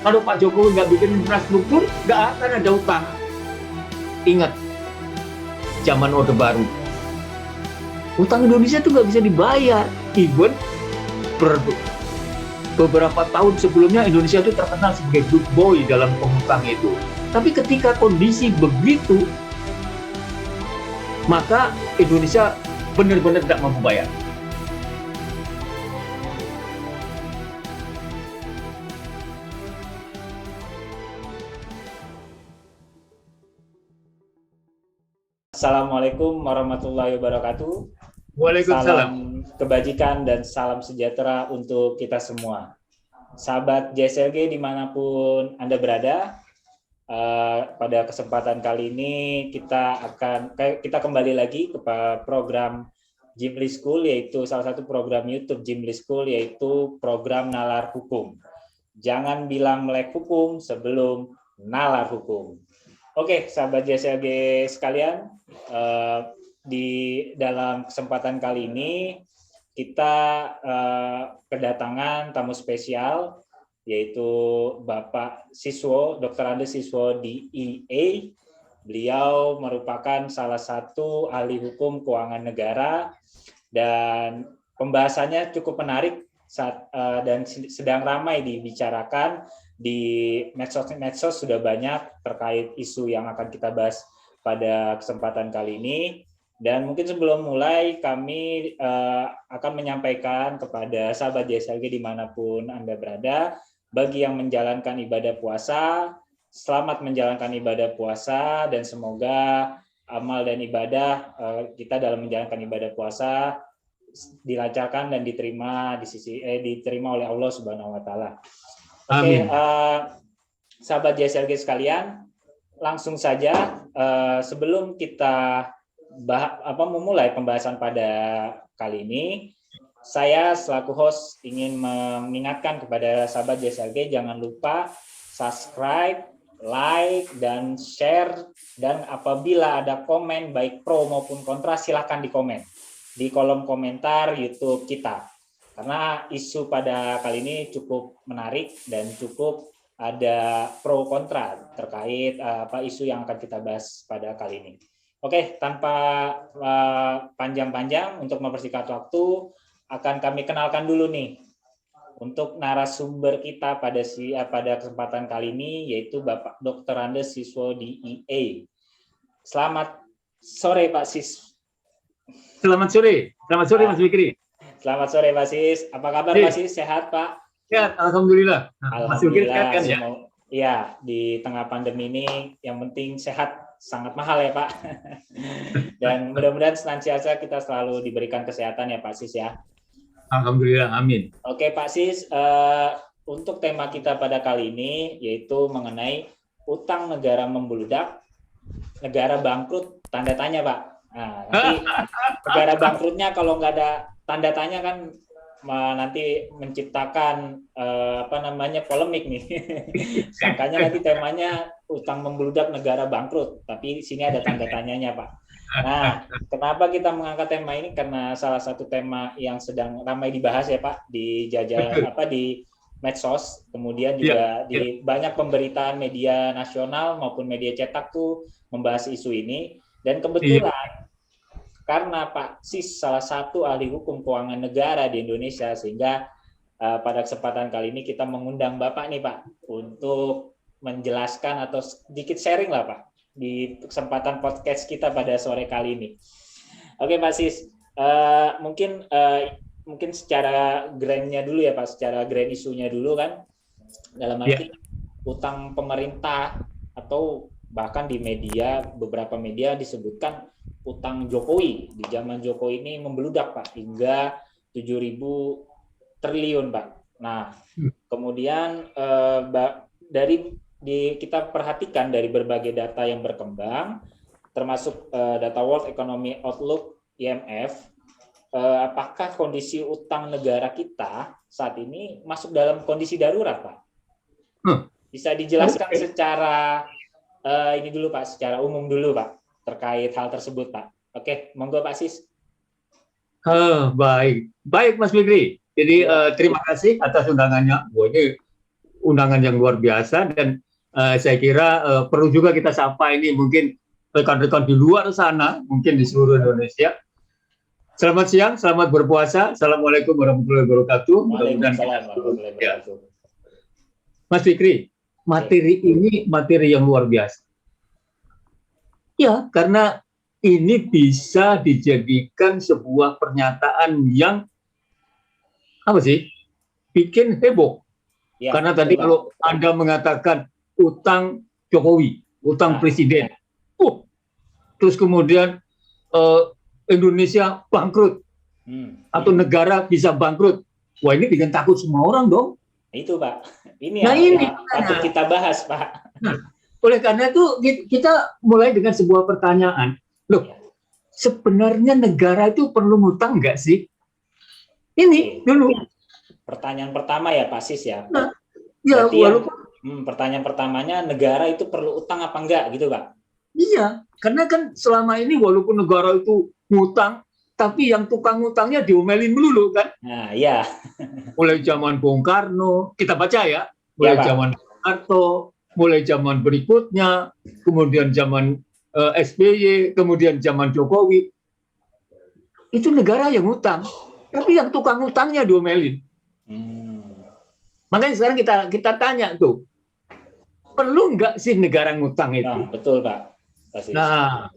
Kalau Pak Jokowi nggak bikin infrastruktur, nggak akan ada utang. Ingat, zaman Orde Baru, utang Indonesia itu nggak bisa dibayar. Even beberapa tahun sebelumnya Indonesia itu terkenal sebagai good boy dalam pengutang itu. Tapi ketika kondisi begitu, maka Indonesia benar-benar tidak mampu bayar. Assalamualaikum warahmatullahi wabarakatuh. Waalaikumsalam. Salam kebajikan dan salam sejahtera untuk kita semua. Sahabat JSLG dimanapun Anda berada, pada kesempatan kali ini kita kembali lagi ke program Jimli School, yaitu salah satu program YouTube Jimli School, yaitu program Nalar Hukum. Jangan bilang melek hukum sebelum nalar hukum. Oke, sahabat JSLG sekalian, di dalam kesempatan kali ini kita kedatangan tamu spesial, yaitu Bapak Siswo, Dr. Andes Siswo DEA. Beliau merupakan salah satu ahli hukum keuangan negara dan pembahasannya cukup menarik dan sedang ramai dibicarakan di medsos sudah banyak terkait isu yang akan kita bahas pada kesempatan kali ini. Dan mungkin sebelum mulai, kami akan menyampaikan kepada sahabat JSLG dimanapun Anda berada, bagi yang menjalankan ibadah puasa, selamat menjalankan ibadah puasa, dan semoga amal dan ibadah kita dalam menjalankan ibadah puasa dilancarkan dan diterima diterima oleh Allah Subhanahu wa Ta'ala. Oke, sahabat JSLG sekalian, langsung saja sebelum kita memulai pembahasan pada kali ini, saya selaku host ingin mengingatkan kepada sahabat JSLG jangan lupa subscribe, like, dan share, dan apabila ada komen baik pro maupun kontra silahkan dikomen di kolom komentar YouTube kita. Karena isu pada kali ini cukup menarik dan cukup ada pro kontra terkait isu yang akan kita bahas pada kali ini. Oke, tanpa panjang-panjang untuk mempersingkat waktu, akan kami kenalkan dulu nih untuk narasumber kita pada kesempatan kali ini, yaitu Bapak Dr. Andes Siswo DEA. Selamat sore Pak Sis. Selamat sore Mas Fikri. Selamat sore Pak Sis. Apa kabar Pak Sis? Sehat Pak? Sehat, alhamdulillah. Mas Fikri sehat kan ya? Iya, di tengah pandemi ini yang penting sehat, sangat mahal ya Pak. Dan mudah-mudahan senantiasa kita selalu diberikan kesehatan ya Pak Sis ya. Alhamdulillah, amin. Oke Pak Sis, untuk tema kita pada kali ini yaitu mengenai utang negara membludak, negara bangkrut, tanda tanya Pak. Nah, nanti negara bangkrutnya kalau nggak ada tanda tanya kan nanti menciptakan polemik nih. Sangkanya nanti temanya utang membludak negara bangkrut, tapi sini ada tanda tanyanya Pak. Nah, kenapa kita mengangkat tema ini? Karena salah satu tema yang sedang ramai dibahas ya Pak di di medsos, kemudian juga di banyak pemberitaan media nasional maupun media cetak tuh membahas isu ini. Dan kebetulan karena Pak Sis salah satu ahli hukum keuangan negara di Indonesia, sehingga pada kesempatan kali ini kita mengundang Bapak nih Pak untuk menjelaskan atau sedikit sharing lah Pak di kesempatan podcast kita pada sore kali ini. Oke Pak Sis, mungkin secara grand-nya dulu ya Pak, secara grand isunya dulu kan, dalam arti utang pemerintah atau bahkan di media, beberapa media disebutkan utang Jokowi di zaman Jokowi ini membludak Pak hingga 7.000 triliun Pak. Nah, kemudian kita perhatikan dari berbagai data yang berkembang, termasuk data World Economic Outlook IMF, apakah kondisi utang negara kita saat ini masuk dalam kondisi darurat Pak? Bisa dijelaskan secara ini dulu Pak, secara umum dulu Pak, terkait hal tersebut Pak. Oke, monggo Pak Sis. Baik Mas Fikri. Jadi terima kasih atas undangannya. Ini undangan yang luar biasa dan saya kira perlu juga kita sapa ini mungkin rekan-rekan di luar sana, mungkin di seluruh Indonesia. Selamat siang, selamat berpuasa. Assalamualaikum warahmatullahi wabarakatuh. Waalaikumsalam warahmatullahi wabarakatuh. Mas Fikri, materi ini materi yang luar biasa. Ya, karena ini bisa dijadikan sebuah pernyataan yang apa sih? Bikin heboh. Ya, karena tadi kalau Anda mengatakan utang Jokowi, utang presiden, terus kemudian Indonesia bangkrut atau negara bisa bangkrut, wah ini bikin takut semua orang dong. Itu Pak, ini patut kita bahas Pak. Nah, oleh karena itu kita mulai dengan sebuah pertanyaan, loh sebenarnya negara itu perlu ngutang nggak sih? Ini dulu. Pertanyaan pertama ya Pak Sis ya. Nah, ya walaupun pertanyaan pertamanya negara itu perlu utang apa enggak gitu Pak? Iya, karena kan selama ini walaupun negara itu ngutang, tapi yang tukang ngutangnya diomelin melulu kan? Nah, iya. Mulai zaman Bung Karno, kita baca ya, mulai zaman Soeharto, mulai zaman berikutnya, kemudian zaman SBY, kemudian zaman Jokowi. Itu negara yang ngutang, tapi yang tukang ngutangnya diomelin. Makanya sekarang kita tanya tuh, perlu nggak sih negara ngutang itu? Nah, betul Pak. Nah,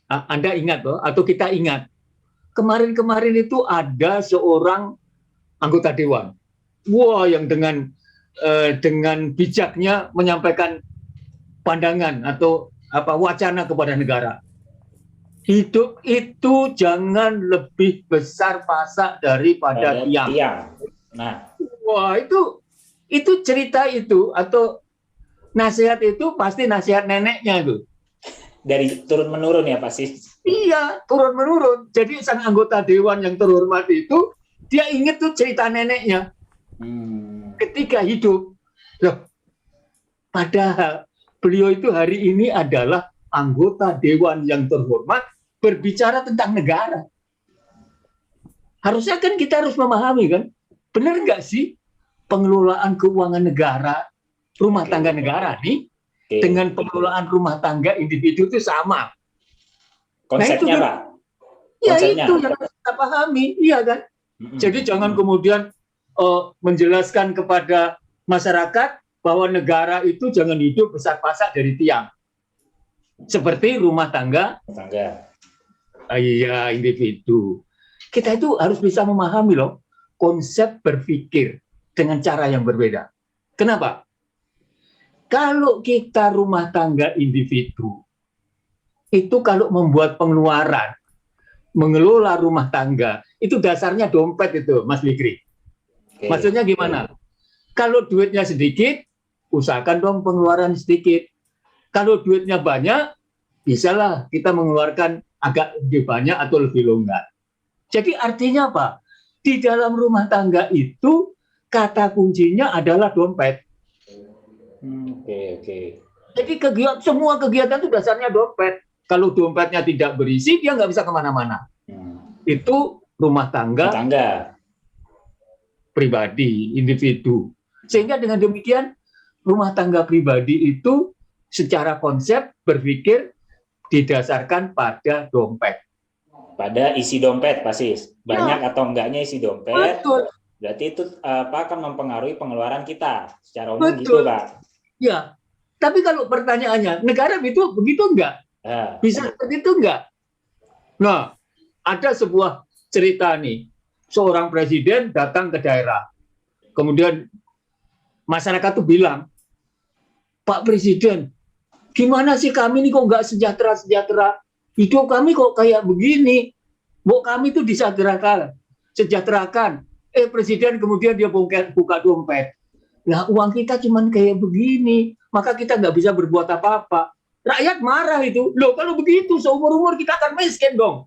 Anda ingat loh, atau kita ingat, kemarin-kemarin itu ada seorang anggota dewan, yang dengan bijaknya menyampaikan pandangan atau wacana kepada negara. Hidup itu jangan lebih besar pasak daripada tiang. Nah, wah itu cerita itu atau nasihat itu pasti nasihat neneknya tuh. Dari turun menurun ya Pak Sis? Iya, turun menurun. Jadi sang anggota dewan yang terhormat itu dia ingat tuh cerita neneknya ketika hidup. Loh, padahal beliau itu hari ini adalah anggota dewan yang terhormat berbicara tentang negara. Harusnya kan kita harus memahami kan, benar nggak sih pengelolaan keuangan negara, rumah tangga negara nih, dengan pengelolaan rumah tangga individu itu sama. Konsepnya, Pak? Ya itu yang kita pahami, iya kan? Jadi jangan kemudian menjelaskan kepada masyarakat bahwa negara itu jangan hidup besar pasak dari tiang. Seperti rumah tangga. Iya, individu. Kita itu harus bisa memahami loh konsep berpikir dengan cara yang berbeda. Kenapa? Kalau kita rumah tangga individu, itu kalau membuat pengeluaran, mengelola rumah tangga, itu dasarnya dompet itu, Mas Fikri. Maksudnya gimana? Kalau duitnya sedikit, usahakan dong pengeluaran sedikit. Kalau duitnya banyak, bisalah kita mengeluarkan agak lebih banyak atau lebih longgar. Jadi artinya apa? Di dalam rumah tangga itu, kata kuncinya adalah dompet. Jadi semua kegiatan itu dasarnya dompet. Kalau dompetnya tidak berisi, dia nggak bisa kemana-mana. Itu rumah tangga pribadi, individu. Sehingga dengan demikian, rumah tangga pribadi itu secara konsep berpikir didasarkan pada dompet. Pada isi dompet, Pak Sis. Banyak atau enggaknya isi dompet. Betul. Berarti itu akan mempengaruhi pengeluaran kita secara umum. Betul. Gitu, Pak. Ya, tapi kalau pertanyaannya, negara begitu enggak? Bisa seperti itu enggak? Nah, ada sebuah cerita nih, seorang presiden datang ke daerah, kemudian masyarakat tuh bilang, Pak Presiden, gimana sih kami nih kok nggak sejahtera, hidup kami kok kayak begini, kami tuh sejahterakan. Presiden kemudian dia buka dompet. Nah, uang kita cuman kayak begini, maka kita nggak bisa berbuat apa-apa. Rakyat marah itu. Loh, kalau begitu seumur-umur kita akan miskin dong.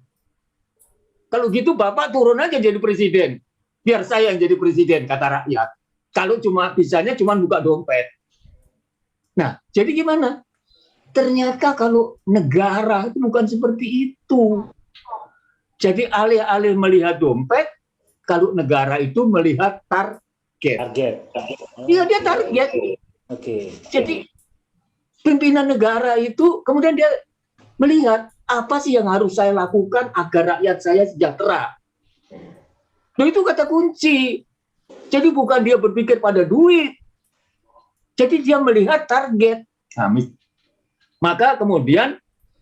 Kalau gitu Bapak turun aja jadi presiden. Biar saya yang jadi presiden, kata rakyat. Kalau bisanya cuma buka dompet. Nah, jadi gimana? Ternyata kalau negara itu bukan seperti itu. Jadi alih-alih melihat dompet, kalau negara itu melihat target. Target. Iya, dia target. Oke. Jadi pimpinan negara itu kemudian dia melihat apa sih yang harus saya lakukan agar rakyat saya sejahtera. Nah, itu kata kunci. Jadi bukan dia berpikir pada duit. Jadi dia melihat target. Nah, maka kemudian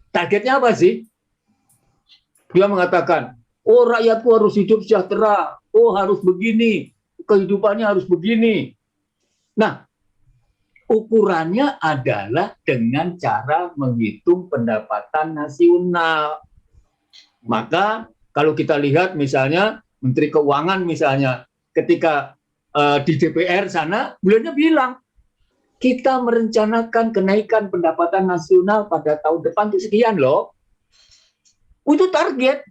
targetnya apa sih? Dia mengatakan, oh rakyatku harus hidup sejahtera, oh harus begini, kehidupannya harus begini. Nah, ukurannya adalah dengan cara menghitung pendapatan nasional. Maka kalau kita lihat misalnya Menteri Keuangan misalnya ketika di DPR sana, beliaunya bilang kita merencanakan kenaikan pendapatan nasional pada tahun depan itu sekian loh. Itu target.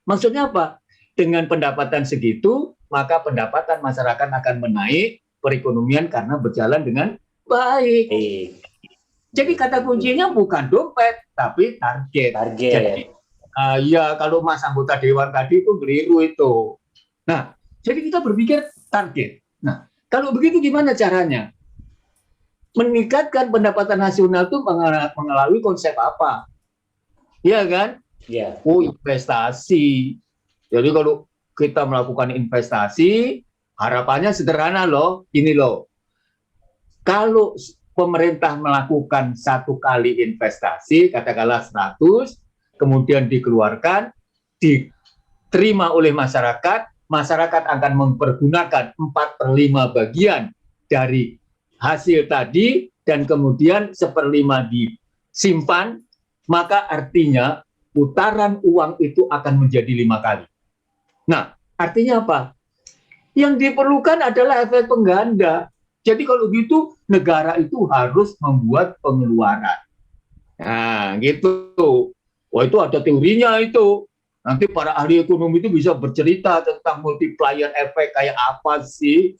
Maksudnya apa? Dengan pendapatan segitu, maka pendapatan masyarakat akan menaik, perekonomian karena berjalan dengan baik. Jadi kata kuncinya bukan dompet, tapi target. Jadi, ya kalau Mas anggota Dewan tadi itu keliru itu. Nah, jadi kita berpikir target. Nah, kalau begitu gimana caranya? Meningkatkan pendapatan nasional itu melalui konsep apa? Iya kan? Iya. Oh, investasi. Jadi kalau kita melakukan investasi, harapannya sederhana loh, gini loh. Kalau pemerintah melakukan satu kali investasi, katakanlah 100, kemudian dikeluarkan, diterima oleh masyarakat, masyarakat akan mempergunakan 4/5 bagian dari hasil tadi, dan kemudian 1/5 disimpan, maka artinya putaran uang itu akan menjadi 5 kali. Nah, artinya apa? Yang diperlukan adalah efek pengganda. Jadi kalau gitu negara itu harus membuat pengeluaran. Nah, gitu. Wah, itu ada teorinya itu. Nanti para ahli ekonomi itu bisa bercerita tentang multiplier effect kayak apa sih?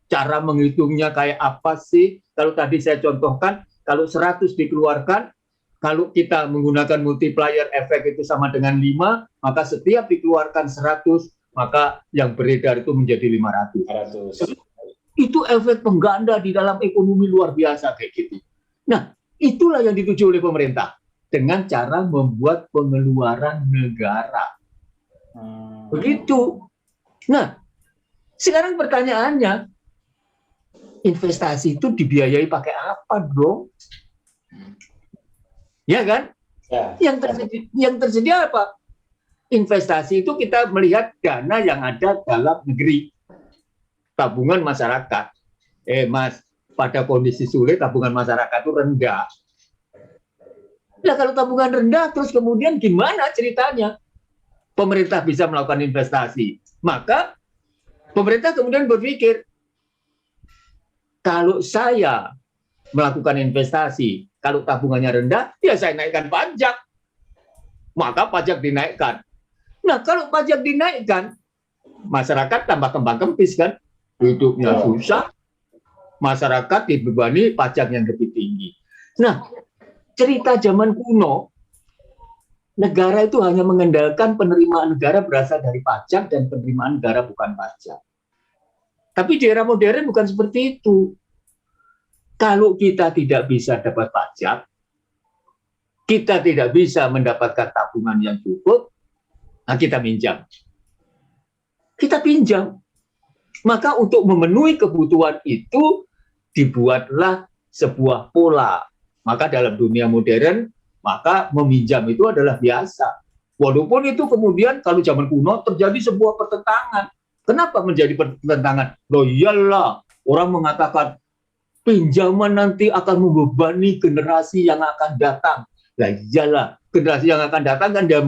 Cara menghitungnya kayak apa sih? Kalau tadi saya contohkan, kalau 100 dikeluarkan, kalau kita menggunakan multiplier effect itu sama dengan 5, maka setiap dikeluarkan 100, maka yang beredar itu menjadi 500. Itu efek pengganda di dalam ekonomi luar biasa kayak gitu. Nah, itulah yang dituju oleh pemerintah dengan cara membuat pengeluaran negara. Begitu. Nah, sekarang pertanyaannya, investasi itu dibiayai pakai apa dong? Ya kan? Ya. Yang tersedia apa? Investasi itu kita melihat dana yang ada dalam negeri. Tabungan masyarakat. Mas, pada kondisi sulit tabungan masyarakat itu rendah. Nah, kalau tabungan rendah, terus kemudian gimana ceritanya? Pemerintah bisa melakukan investasi. Maka pemerintah kemudian berpikir, kalau saya melakukan investasi, kalau tabungannya rendah, ya saya naikkan pajak. Maka pajak dinaikkan. Nah, kalau pajak dinaikkan, masyarakat tambah kembang kempis kan? Hidupnya susah, masyarakat dibebani pajak yang lebih tinggi. Nah, cerita zaman kuno, negara itu hanya mengandalkan penerimaan negara berasal dari pajak dan penerimaan negara bukan pajak. Tapi di era modern bukan seperti itu. Kalau kita tidak bisa dapat pajak, kita tidak bisa mendapatkan tabungan yang cukup, nah kita pinjam. Kita pinjam. Maka untuk memenuhi kebutuhan itu dibuatlah sebuah pola. Maka dalam dunia modern, maka meminjam itu adalah biasa. Walaupun itu kemudian kalau zaman kuno terjadi sebuah pertentangan. Kenapa menjadi pertentangan? Loh iyalah, orang mengatakan pinjaman nanti akan membebani generasi yang akan datang. Lah iyalah, generasi yang akan datang kan dia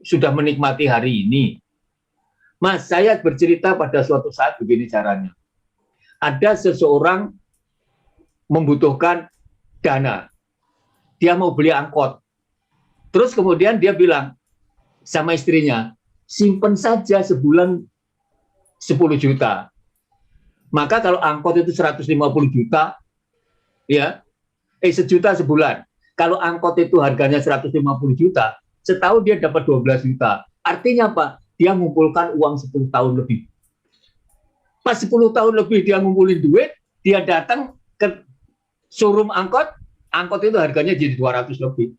sudah menikmati hari ini. Mas, saya bercerita pada suatu saat begini caranya. Ada seseorang membutuhkan dana. Dia mau beli angkot. Terus kemudian dia bilang sama istrinya, simpen saja sebulan 10 juta. Maka kalau angkot itu 150 juta, ya, sejuta sebulan. Kalau angkot itu harganya 150 juta, setahun dia dapat 12 juta. Artinya apa? Dia mengumpulkan uang 10 tahun lebih. Pas 10 tahun lebih dia ngumpulin duit, dia datang ke showroom angkot, angkot itu harganya jadi 200 lebih.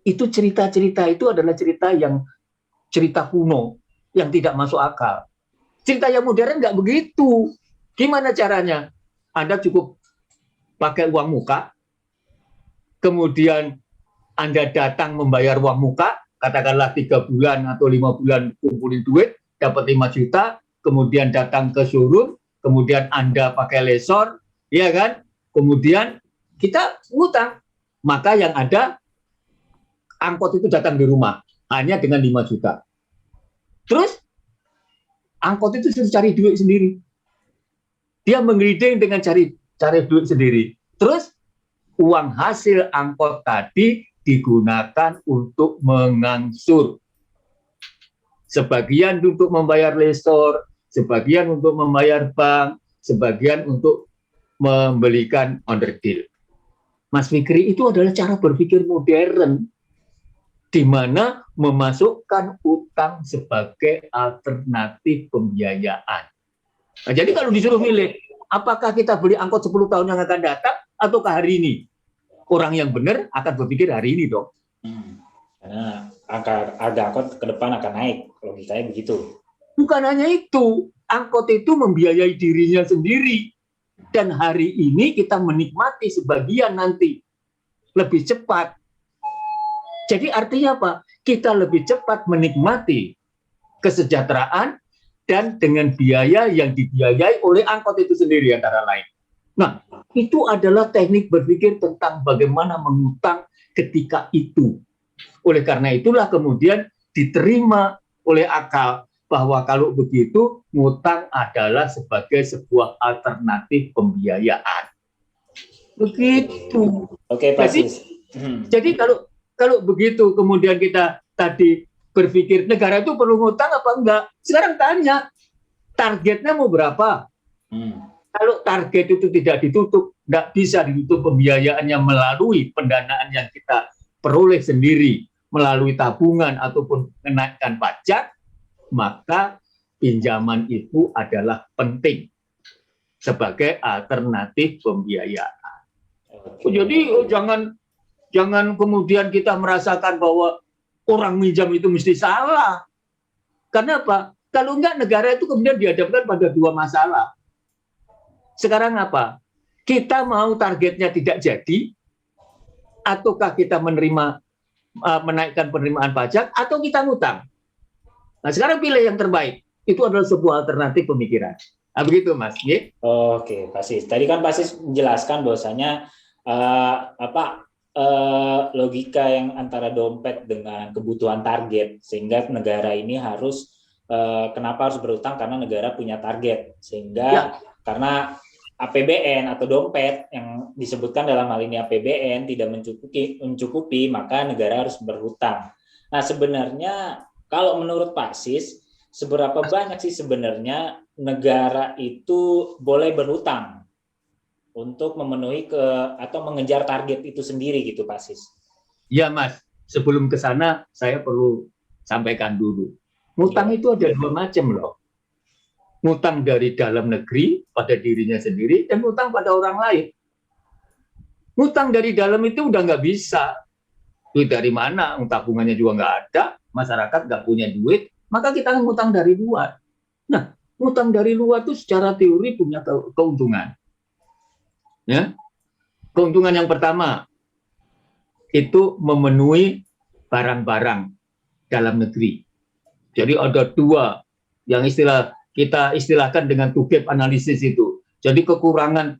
Itu cerita-cerita itu adalah cerita kuno yang tidak masuk akal. Cerita yang modern nggak begitu. Gimana caranya? Anda cukup pakai uang muka, kemudian Anda datang membayar uang muka, katakanlah 3 bulan atau 5 bulan kumpulin duit, dapat 5 juta, kemudian datang ke showroom, kemudian Anda pakai lesor, ya kan? Kemudian kita ngutang. Maka yang ada, angkot itu datang di rumah, hanya dengan 5 juta. Terus, angkot itu sudah cari duit sendiri. Dia menggriding dengan cari duit sendiri. Terus, uang hasil angkot tadi digunakan untuk mengangsur. Sebagian untuk membayar lesor, sebagian untuk membayar bank, sebagian untuk membelikan onderdil. Mas Fikri, itu adalah cara berpikir modern, di mana memasukkan utang sebagai alternatif pembiayaan. Nah, jadi kalau disuruh milih, apakah kita beli angkot 10 tahun yang akan datang, ataukah hari ini? Orang yang benar akan berpikir hari ini dong. Karena harga angkot ke depan akan naik, logikanya begitu. Bukan hanya itu, angkot itu membiayai dirinya sendiri. Dan hari ini kita menikmati sebagian nanti. Lebih cepat. Jadi artinya apa? Kita lebih cepat menikmati kesejahteraan dan dengan biaya yang dibiayai oleh angkot itu sendiri antara lain. Nah, itu adalah teknik berpikir tentang bagaimana mengutang ketika itu. Oleh karena itulah kemudian diterima oleh akal bahwa kalau begitu ngutang adalah sebagai sebuah alternatif pembiayaan. Begitu. Oke, Pak Sis. Jadi kalau begitu kemudian kita tadi berpikir negara itu perlu ngutang apa enggak? Sekarang tanya, targetnya mau berapa? Kalau target itu tidak ditutup, tidak bisa ditutup pembiayaannya melalui pendanaan yang kita peroleh sendiri, melalui tabungan ataupun menaikkan pajak, maka pinjaman itu adalah penting sebagai alternatif pembiayaan. Jadi jangan kemudian kita merasakan bahwa orang minjam itu mesti salah. Karena apa? Kalau enggak, negara itu kemudian dihadapkan pada dua masalah. Sekarang apa? Kita mau targetnya tidak jadi, ataukah kita menaikkan penerimaan pajak, atau kita ngutang? Nah, sekarang pilih yang terbaik. Itu adalah sebuah alternatif pemikiran. Nah, begitu, Mas. Oke, Pak Sis. Tadi kan Pak Sis menjelaskan bahwasanya logika yang antara dompet dengan kebutuhan target, sehingga negara ini harus kenapa harus berutang, karena negara punya target, sehingga karena APBN atau dompet yang disebutkan dalam hal ini APBN tidak mencukupi, maka negara harus berhutang. Nah, sebenarnya kalau menurut Pak Sis, seberapa banyak sih sebenarnya negara itu boleh berhutang untuk memenuhi atau mengejar target itu sendiri gitu, Pak Sis? Ya, Mas. Sebelum ke sana, saya perlu sampaikan dulu. Ngutang itu ada dua macam loh. Ngutang dari dalam negeri pada dirinya sendiri dan ngutang pada orang lain. Ngutang dari dalam itu udah nggak bisa. Duit dari mana? Tabungannya juga nggak ada, masyarakat nggak punya duit, maka kita ngutang dari luar. Nah, ngutang dari luar itu secara teori punya keuntungan. Ya, keuntungan yang pertama itu memenuhi barang-barang dalam negeri. Jadi ada dua yang kita istilahkan dengan two gap analisis itu. Jadi kekurangan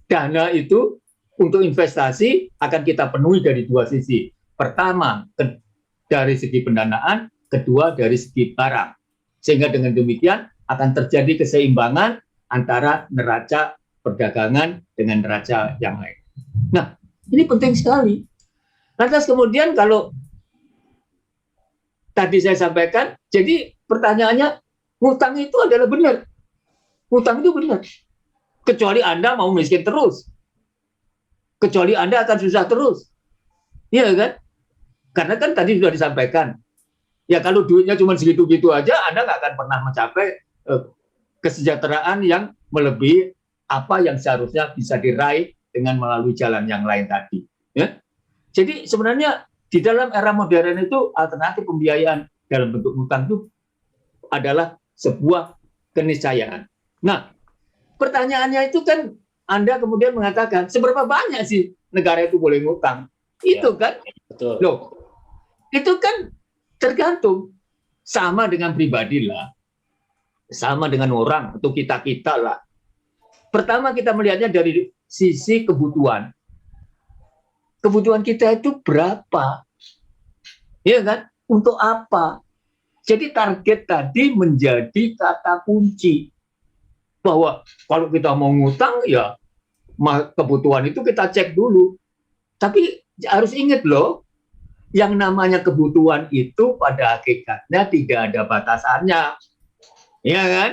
dana itu untuk investasi akan kita penuhi dari dua sisi. Pertama, dari segi pendanaan, kedua dari segi barang. Sehingga dengan demikian akan terjadi keseimbangan antara neraca perdagangan dengan neraca yang lain. Nah, ini penting sekali. Lantas kemudian kalau tadi saya sampaikan, jadi pertanyaannya, ngutang itu adalah benar. Ngutang itu benar. Kecuali Anda mau miskin terus. Kecuali Anda akan susah terus. Iya kan? Karena kan tadi sudah disampaikan, Ya kalau duitnya cuma segitu-gitu aja, Anda nggak akan pernah mencapai kesejahteraan yang melebihi apa yang seharusnya bisa diraih dengan melalui jalan yang lain tadi. Ya. Jadi sebenarnya di dalam era modern itu alternatif pembiayaan dalam bentuk hutang itu adalah sebuah keniscayaan. Nah, pertanyaannya itu kan Anda kemudian mengatakan seberapa banyak sih negara itu boleh ngutang? Itu kan, betul. Loh, itu kan tergantung, sama dengan pribadi lah, sama dengan orang atau kita lah. Pertama kita melihatnya dari sisi kebutuhan. Kebutuhan kita itu berapa? Ya kan? Untuk apa? Jadi target tadi menjadi kata kunci. Bahwa kalau kita mau ngutang, ya kebutuhan itu kita cek dulu. Tapi harus ingat loh, yang namanya kebutuhan itu pada hakikatnya tidak ada batasannya. Ya kan?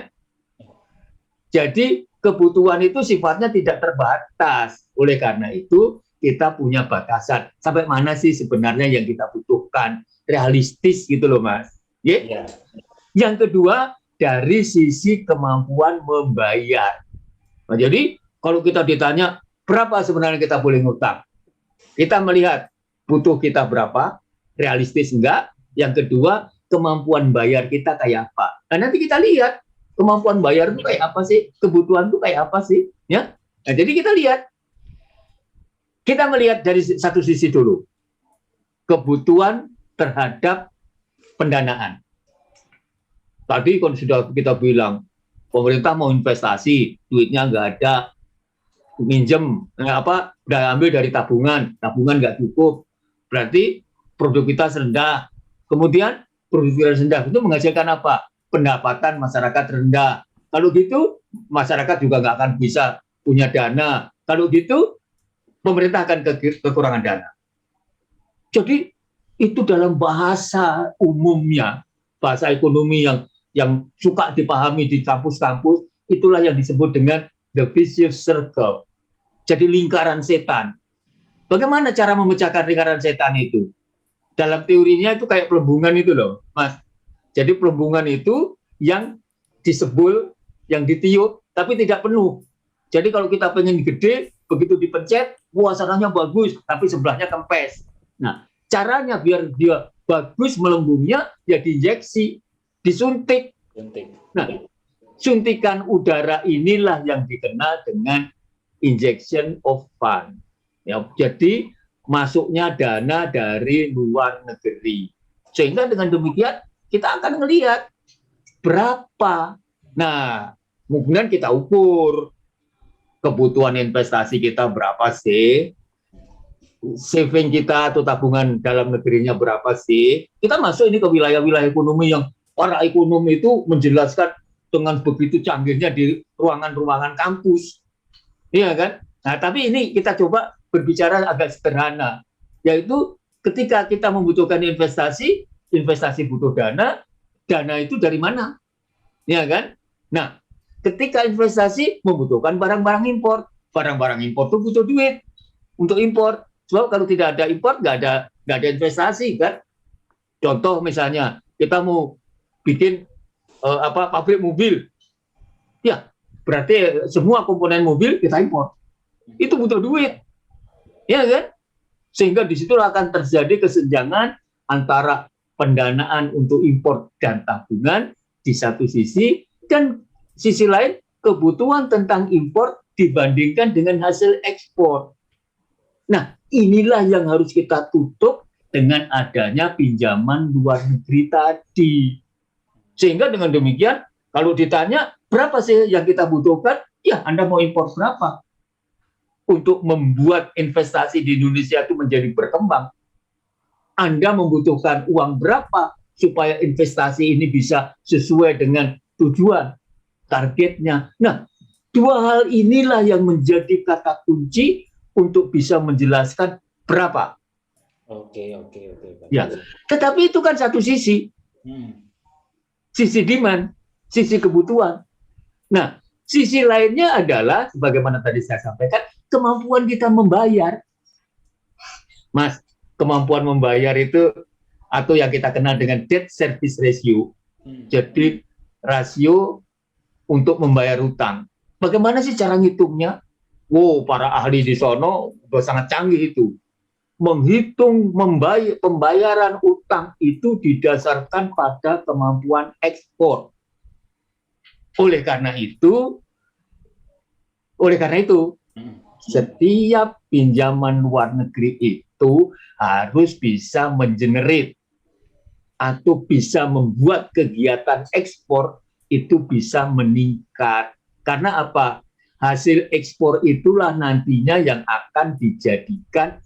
Jadi kebutuhan itu sifatnya tidak terbatas. Oleh karena itu, kita punya batasan. Sampai mana sih sebenarnya yang kita butuhkan? Realistis gitu loh, Mas. Yeah? Yang kedua, dari sisi kemampuan membayar. Nah, jadi kalau kita ditanya, berapa sebenarnya kita boleh ngutang? Kita melihat butuh kita berapa, realistis enggak. Yang kedua, kemampuan bayar kita kayak apa. Nah, nanti kita lihat kemampuan bayar itu kayak apa sih, kebutuhan itu kayak apa sih, ya. Nah, jadi kita melihat dari satu sisi dulu, kebutuhan terhadap pendanaan. Tadi kan sudah kita bilang, pemerintah mau investasi, duitnya nggak ada, minjem, udah ambil dari tabungan nggak cukup, berarti produktivitas rendah. Kemudian produktivitas rendah itu menghasilkan apa? Pendapatan masyarakat rendah. Kalau gitu, masyarakat juga nggak akan bisa punya dana. Kalau gitu, pemerintah akan kekurangan dana. Jadi itu dalam bahasa umumnya, bahasa ekonomi yang suka dipahami di kampus-kampus, itulah yang disebut dengan the vicious circle. Jadi lingkaran setan. Bagaimana cara memecahkan lingkaran setan itu? Dalam teorinya itu kayak pelembungan itu loh, Mas. Jadi pelembungan itu yang disebul, yang ditiup, tapi tidak penuh. Jadi kalau kita pengen gede, begitu dipencet, suasananya bagus, tapi sebelahnya kempes. Nah, caranya biar dia bagus melembungnya, ya diinjeksi, disuntik. Nah, suntikan udara inilah yang dikenal dengan injection of fund. Ya, jadi masuknya dana dari luar negeri. Sehingga dengan demikian kita akan melihat berapa. Nah, kemudian kita ukur kebutuhan investasi kita berapa sih, saving kita atau tabungan dalam negerinya berapa sih. Kita masuk ini ke wilayah-wilayah ekonomi yang para ekonomi itu menjelaskan dengan begitu canggihnya di ruangan-ruangan kampus. Iya kan? Nah, tapi ini kita coba berbicara agak sederhana, yaitu ketika kita membutuhkan investasi butuh dana itu dari mana? Iya kan? Nah, ketika investasi membutuhkan barang-barang impor itu butuh duit untuk impor. Sebab kalau tidak ada impor, nggak ada investasi kan. Contoh misalnya kita mau bikin pabrik mobil, ya berarti semua komponen mobil kita impor. Itu butuh duit, ya kan? Sehingga disitulah akan terjadi kesenjangan antara pendanaan untuk impor dan tabungan di satu sisi, dan sisi lain kebutuhan tentang impor dibandingkan dengan hasil ekspor. Nah, inilah yang harus kita tutup dengan adanya pinjaman luar negeri tadi. Sehingga dengan demikian, kalau ditanya berapa sih yang kita butuhkan, ya Anda mau impor berapa? Untuk membuat investasi di Indonesia itu menjadi berkembang, Anda membutuhkan uang berapa supaya investasi ini bisa sesuai dengan tujuan, targetnya. Nah, dua hal inilah yang menjadi kata kunci untuk bisa menjelaskan berapa. Oke. Ya, tetapi itu kan satu sisi. Sisi demand, sisi kebutuhan. Nah, sisi lainnya adalah, sebagaimana tadi saya sampaikan, kemampuan kita membayar. Mas, kemampuan membayar itu atau yang kita kenal dengan debt service ratio. Jadi rasio untuk membayar utang. Bagaimana sih cara ngitungnya? Wow, para ahli di sono sangat canggih itu. Menghitung pembayaran utang itu didasarkan pada kemampuan ekspor. Oleh karena itu, setiap pinjaman luar negeri itu harus bisa mengenerate atau bisa membuat kegiatan ekspor itu bisa meningkat. Karena apa? Hasil ekspor itulah nantinya yang akan dijadikan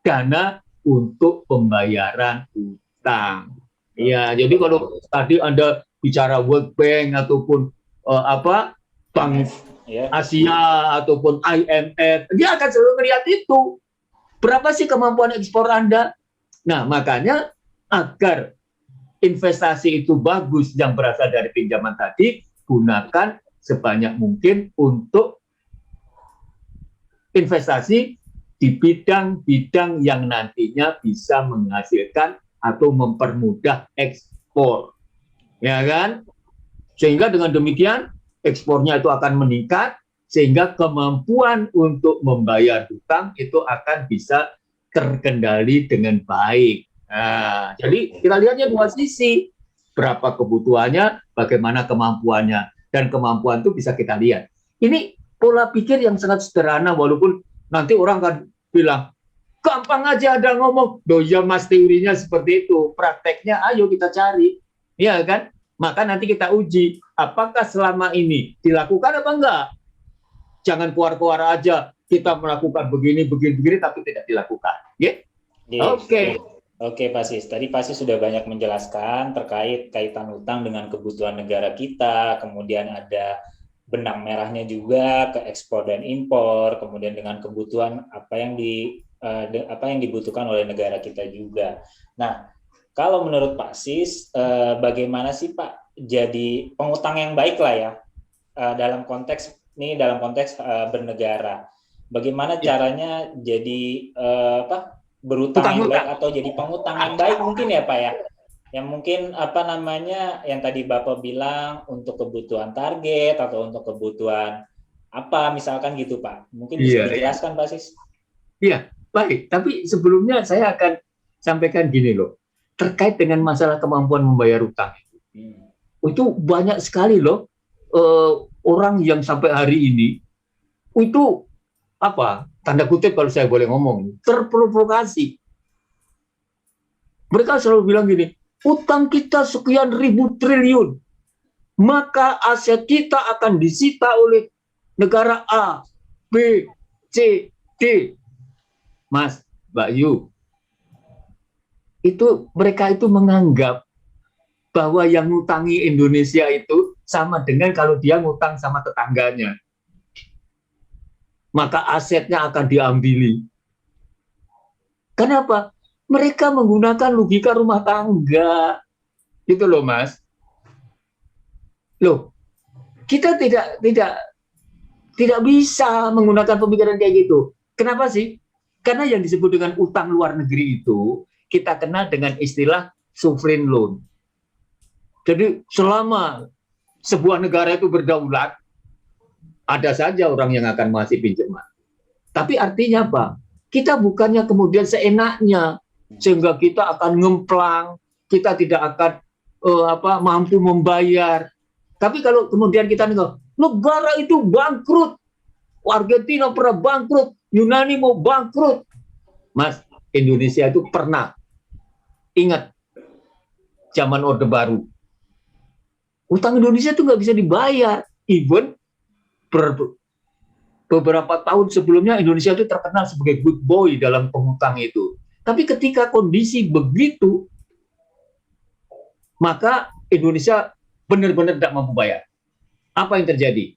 dana untuk pembayaran utang. Ya, jadi kalau tadi Anda bicara World Bank ataupun Bank Asia ataupun IMF, dia akan selalu melihat itu. Berapa sih kemampuan ekspor Anda? Nah, makanya agar investasi itu bagus yang berasal dari pinjaman tadi, gunakan sebanyak mungkin untuk investasi di bidang-bidang yang nantinya bisa menghasilkan atau mempermudah ekspor, ya kan? Sehingga dengan demikian ekspornya itu akan meningkat, sehingga kemampuan untuk membayar hutang itu akan bisa terkendali dengan baik. Nah, jadi kita lihatnya dua sisi, berapa kebutuhannya, bagaimana kemampuannya, dan kemampuan itu bisa kita lihat. Ini pola pikir yang sangat sederhana, walaupun nanti orang kan bilang, gampang aja ada ngomong, loh ya mas teorinya seperti itu, prakteknya ayo kita cari, ya kan? Maka nanti kita uji, apakah selama ini dilakukan apa enggak? Jangan keluar-keluar aja, kita melakukan begini, tapi tidak dilakukan. Ya? Oke. Oke, Pak Sis. Tadi Pak Sis sudah banyak menjelaskan terkait kaitan utang dengan kebutuhan negara kita, kemudian ada benang merahnya juga ke ekspor dan impor, kemudian dengan kebutuhan apa yang dibutuhkan oleh negara kita juga. Nah, kalau menurut Pak Sis, bagaimana sih Pak jadi pengutang yang baik lah ya dalam konteks bernegara? Bagaimana caranya jadi berutang yang baik atau jadi pengutang yang baik mungkin ya Pak ya? Yang mungkin yang tadi Bapak bilang untuk kebutuhan target atau untuk kebutuhan apa misalkan gitu Pak. Mungkin bisa dijelaskan Pak Sis? Iya, baik. Tapi sebelumnya saya akan sampaikan gini loh. Terkait dengan masalah kemampuan membayar utang. Itu banyak sekali loh orang yang sampai hari ini itu tanda kutip kalau saya boleh ngomong, terprovokasi. Mereka selalu bilang gini, utang kita sekian ribu triliun, maka aset kita akan disita oleh negara A, B, C, D. Mas, Mbak Yu, mereka itu menganggap bahwa yang ngutangi Indonesia itu sama dengan kalau dia ngutang sama tetangganya. Maka asetnya akan diambili. Kenapa? Mereka menggunakan logika rumah tangga. Gitu loh, Mas. Loh, kita tidak bisa menggunakan pemikiran kayak gitu. Kenapa sih? Karena yang disebut dengan utang luar negeri itu kita kenal dengan istilah sovereign loan. Jadi selama sebuah negara itu berdaulat, ada saja orang yang akan mengasih pinjaman. Tapi artinya apa? Kita bukannya kemudian seenaknya, sehingga kita akan ngemplang, kita tidak akan mampu membayar. Tapi kalau kemudian kita negara itu bangkrut, Argentina pernah bangkrut, Yunani mau bangkrut. Mas, Indonesia itu pernah. Ingat, zaman Orde Baru. Utang Indonesia itu nggak bisa dibayar. Even beberapa tahun sebelumnya Indonesia itu terkenal sebagai good boy dalam pengutang itu. Tapi ketika kondisi begitu, maka Indonesia benar-benar tidak mampu bayar. Apa yang terjadi?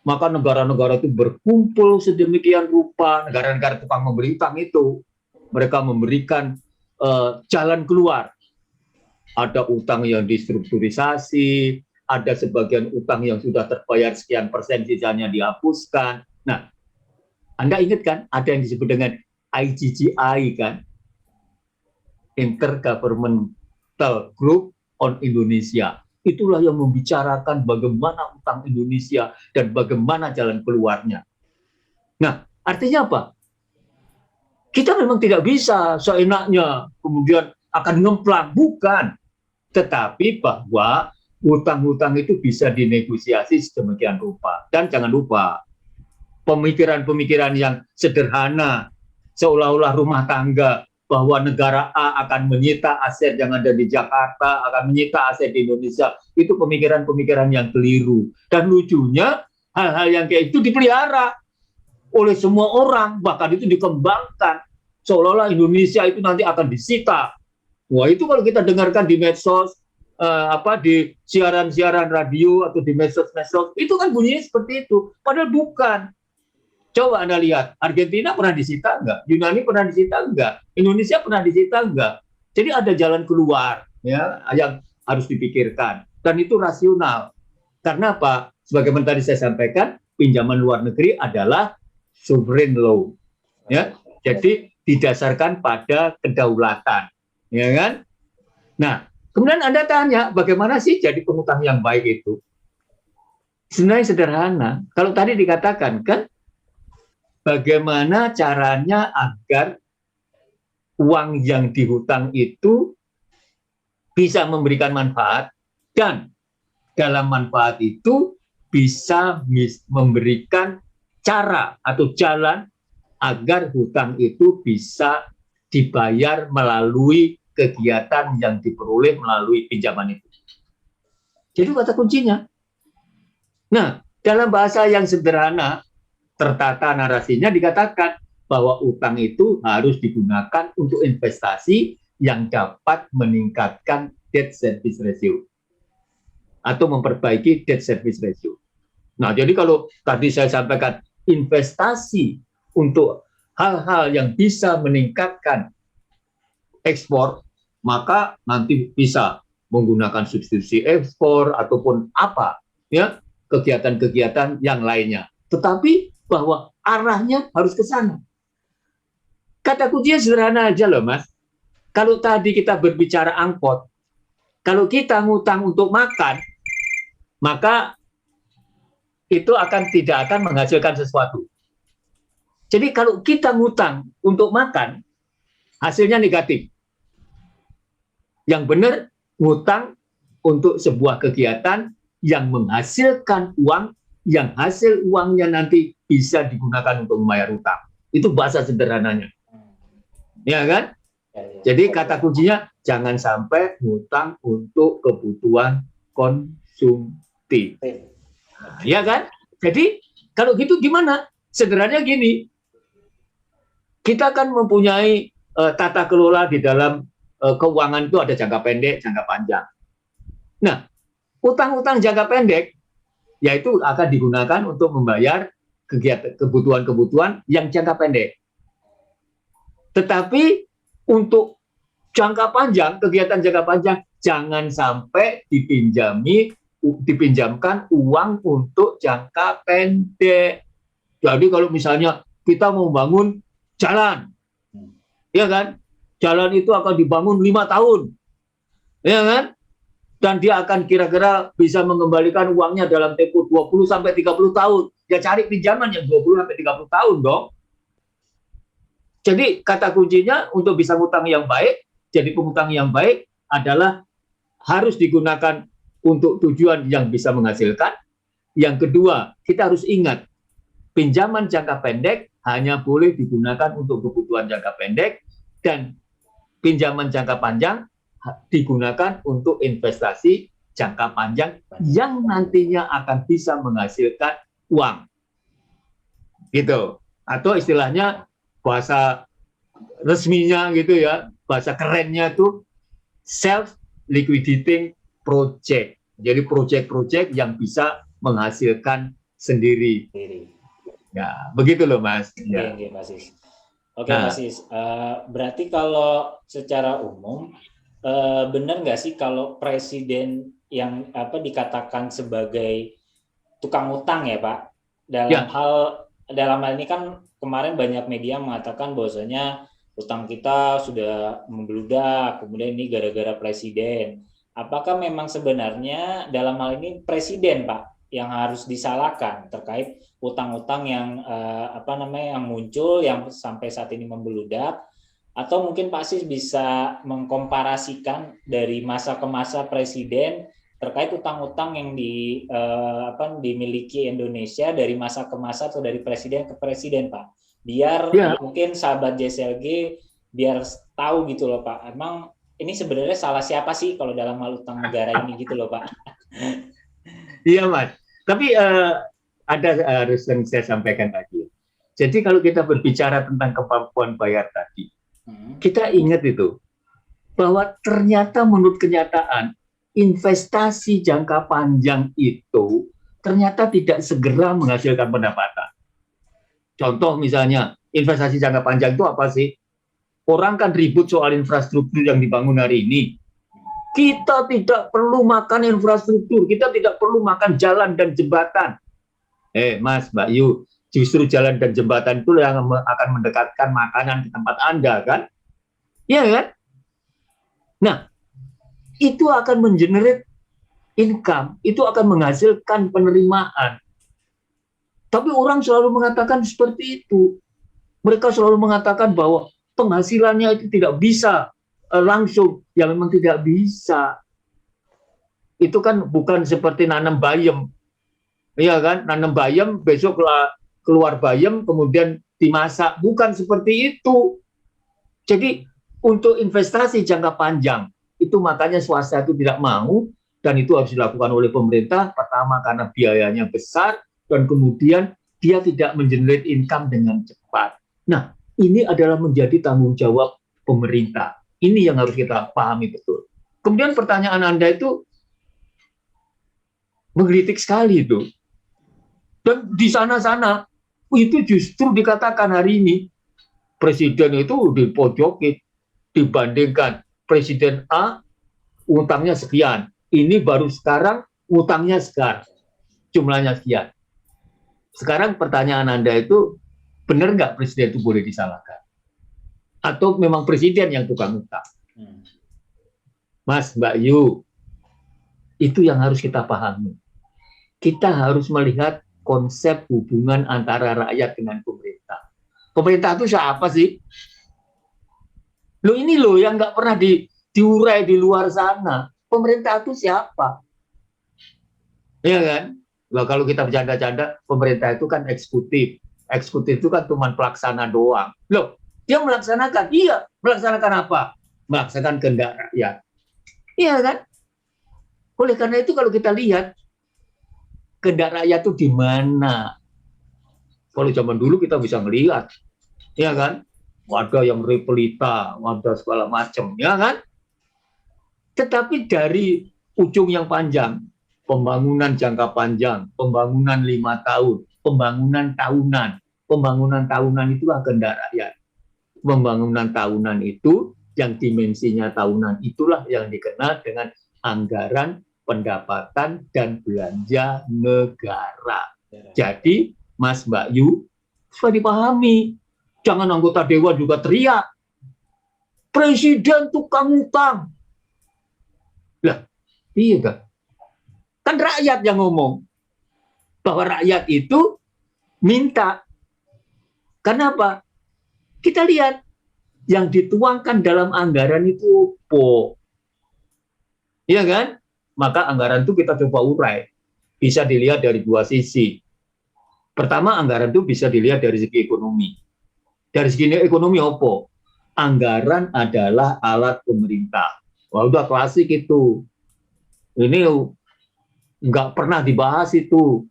Maka negara-negara itu berkumpul sedemikian rupa, negara-negara tukang memberi utang itu, mereka memberikan jalan keluar. Ada utang yang distrukturisasi, ada sebagian utang yang sudah terbayar sekian persen, sisanya dihapuskan. Nah, Anda ingat kan, ada yang disebut dengan IGGI kan? Intergovernmental Group on Indonesia. Itulah yang membicarakan bagaimana utang Indonesia dan bagaimana jalan keluarnya. Nah, artinya apa? Kita memang tidak bisa seenaknya kemudian akan ngemplang, bukan. Tetapi bahwa hutang-hutang itu bisa dinegosiasi sedemikian rupa. Dan jangan lupa, pemikiran-pemikiran yang sederhana, seolah-olah rumah tangga, bahwa negara A akan menyita aset yang ada di Jakarta, akan menyita aset di Indonesia, itu pemikiran-pemikiran yang keliru. Dan lucunya, hal-hal yang kayak itu dipelihara oleh semua orang, bahkan itu dikembangkan, seolah-olah Indonesia itu nanti akan disita. Wah, itu kalau kita dengarkan di medsos, di siaran-siaran radio atau di medsos-medsos, itu kan bunyinya seperti itu. Padahal bukan. Coba Anda lihat, Argentina pernah disita enggak? Yunani pernah disita enggak? Indonesia pernah disita enggak? Jadi ada jalan keluar ya yang harus dipikirkan, dan itu rasional. Karena apa? Sebagaimana tadi saya sampaikan, pinjaman luar negeri adalah sovereign loan. Ya. Jadi didasarkan pada kedaulatan, ya kan? Nah, kemudian Anda tanya, bagaimana sih jadi pengutang yang baik itu? Sebenarnya sederhana. Kalau tadi dikatakan kan, bagaimana caranya agar uang yang dihutang itu bisa memberikan manfaat, dan dalam manfaat itu bisa memberikan cara atau jalan agar hutang itu bisa dibayar melalui kegiatan yang diperoleh melalui pinjaman itu. Jadi kata kuncinya. Nah, dalam bahasa yang sederhana, tertata narasinya dikatakan bahwa utang itu harus digunakan untuk investasi yang dapat meningkatkan debt service ratio atau memperbaiki debt service ratio. Nah, jadi kalau tadi saya sampaikan investasi untuk hal-hal yang bisa meningkatkan ekspor, maka nanti bisa menggunakan substitusi ekspor ataupun apa ya, kegiatan-kegiatan yang lainnya. Tetapi bahwa arahnya harus ke sana. Kata kuncinya sederhana aja loh, Mas. Kalau tadi kita berbicara angkot, kalau kita ngutang untuk makan, maka itu tidak akan menghasilkan sesuatu. Jadi kalau kita ngutang untuk makan, hasilnya negatif. Yang benar, ngutang untuk sebuah kegiatan yang menghasilkan uang, yang hasil uangnya nanti bisa digunakan untuk membayar utang. Itu bahasa sederhananya. Ya kan? Jadi kata kuncinya, jangan sampai ngutang untuk kebutuhan konsumtif. Ya kan? Jadi kalau gitu gimana? Sederhananya gini, kita kan mempunyai tata kelola di dalam keuangan itu ada jangka pendek, jangka panjang. Nah, utang-utang jangka pendek yaitu akan digunakan untuk membayar kebutuhan-kebutuhan yang jangka pendek. Tetapi untuk jangka panjang, kegiatan jangka panjang, jangan sampai dipinjamkan uang untuk jangka pendek. Jadi kalau misalnya kita mau bangun jalan, ya kan? Jalan itu akan dibangun 5 tahun, ya kan? Dan dia akan kira-kira bisa mengembalikan uangnya dalam tempo 20-30 tahun. Ya cari pinjaman yang 20-30 tahun dong. Jadi kata kuncinya untuk bisa ngutang yang baik, jadi pengutang yang baik adalah harus digunakan untuk tujuan yang bisa menghasilkan. Yang kedua, kita harus ingat, pinjaman jangka pendek hanya boleh digunakan untuk kebutuhan jangka pendek, dan pinjaman jangka panjang digunakan untuk investasi jangka panjang yang nantinya akan bisa menghasilkan uang. Gitu. Atau istilahnya bahasa resminya gitu ya, bahasa kerennya itu self liquidating project. Jadi proyek-proyek yang bisa menghasilkan sendiri. Ya, begitu loh Mas. Ya. Oke, Mas Is. Oke, Mas Is. Berarti kalau secara umum benar nggak sih kalau presiden yang dikatakan sebagai tukang utang ya Pak, dalam hal ini kan kemarin banyak media mengatakan bahwasanya utang kita sudah membludak, kemudian ini gara-gara presiden. Apakah memang sebenarnya dalam hal ini presiden, Pak, yang harus disalahkan terkait utang-utang yang yang muncul yang sampai saat ini membludak? Atau mungkin Pak Sis bisa mengkomparasikan dari masa ke masa presiden terkait utang-utang yang dimiliki Indonesia dari masa ke masa atau dari presiden ke presiden, Pak. Biar mungkin sahabat JSLG biar tahu gitu loh, Pak. Emang ini sebenarnya salah siapa sih kalau dalam hal utang negara ini gitu loh, Pak. Iya, Mas. Tapi ada harus yang saya sampaikan tadi. Jadi kalau kita berbicara tentang kemampuan bayar tadi, kita ingat itu bahwa ternyata menurut kenyataan investasi jangka panjang itu ternyata tidak segera menghasilkan pendapatan. Contoh misalnya investasi jangka panjang itu apa sih? Orang kan ribut soal infrastruktur yang dibangun hari ini. Kita tidak perlu makan infrastruktur, kita tidak perlu makan jalan dan jembatan. Mas, Mbak Yu, justru jalan dan jembatan itu yang akan mendekatkan makanan ke tempat Anda, kan? Iya kan? Nah, itu akan mengenerate income, itu akan menghasilkan penerimaan. Tapi orang selalu mengatakan seperti itu. Mereka selalu mengatakan bahwa penghasilannya itu tidak bisa langsung. Ya memang tidak bisa. Itu kan bukan seperti nanam bayam. Iya kan? Nanam bayam, besok keluar bayam, kemudian dimasak. Bukan seperti itu. Jadi untuk investasi jangka panjang, itu makanya swasta itu tidak mau, dan itu harus dilakukan oleh pemerintah. Pertama karena biayanya besar, dan kemudian dia tidak mengenerate income dengan cepat. Nah, ini adalah menjadi tanggung jawab pemerintah. Ini yang harus kita pahami betul. Kemudian pertanyaan Anda itu menggelitik sekali itu. Dan di sana-sana, itu justru dikatakan hari ini, presiden itu dipojokin, dibandingkan presiden A, utangnya sekian. Ini baru sekarang, utangnya sekian. Jumlahnya sekian. Sekarang pertanyaan Anda itu, benar nggak presiden itu boleh disalahkan? Atau memang presiden yang tukang utang? Mas, Mbak Yu, itu yang harus kita pahami. Kita harus melihat konsep hubungan antara rakyat dengan pemerintah. Pemerintah itu siapa sih? Ini yang nggak pernah diurai di luar sana. Pemerintah itu siapa? Ya kan? Kalau kita bercanda-canda, pemerintah itu kan eksekutif. Eksekutif itu kan cuma pelaksana doang. Dia melaksanakan. Iya, melaksanakan apa? Melaksanakan kehendak rakyat. Iya kan? Oleh karena itu kalau kita lihat, kehendak rakyat itu di mana? Kalau zaman dulu kita bisa melihat. Ya kan? Ada yang repelita, ada segala macam. Ya kan? Tetapi dari ujung yang panjang, pembangunan jangka panjang, pembangunan 5 tahun, pembangunan tahunan. Pembangunan tahunan itulah kehendak rakyat. Pembangunan tahunan itu, yang dimensinya tahunan itulah yang dikenal dengan anggaran pendapatan dan belanja negara. Jadi, Mas Mbak Yu, supaya dipahami, jangan anggota dewan juga teriak, presiden tukang utang. Iya kan? Kan rakyat yang ngomong bahwa rakyat itu minta. Kenapa? Kita lihat yang dituangkan dalam anggaran itu apa? Iya kan? Maka anggaran itu kita coba urai. Bisa dilihat dari dua sisi. Pertama, anggaran itu bisa dilihat dari segi ekonomi. Dari segi ekonomi apa? Anggaran adalah alat pemerintah. Wah, udah klasik itu. Ini nggak pernah dibahas itu.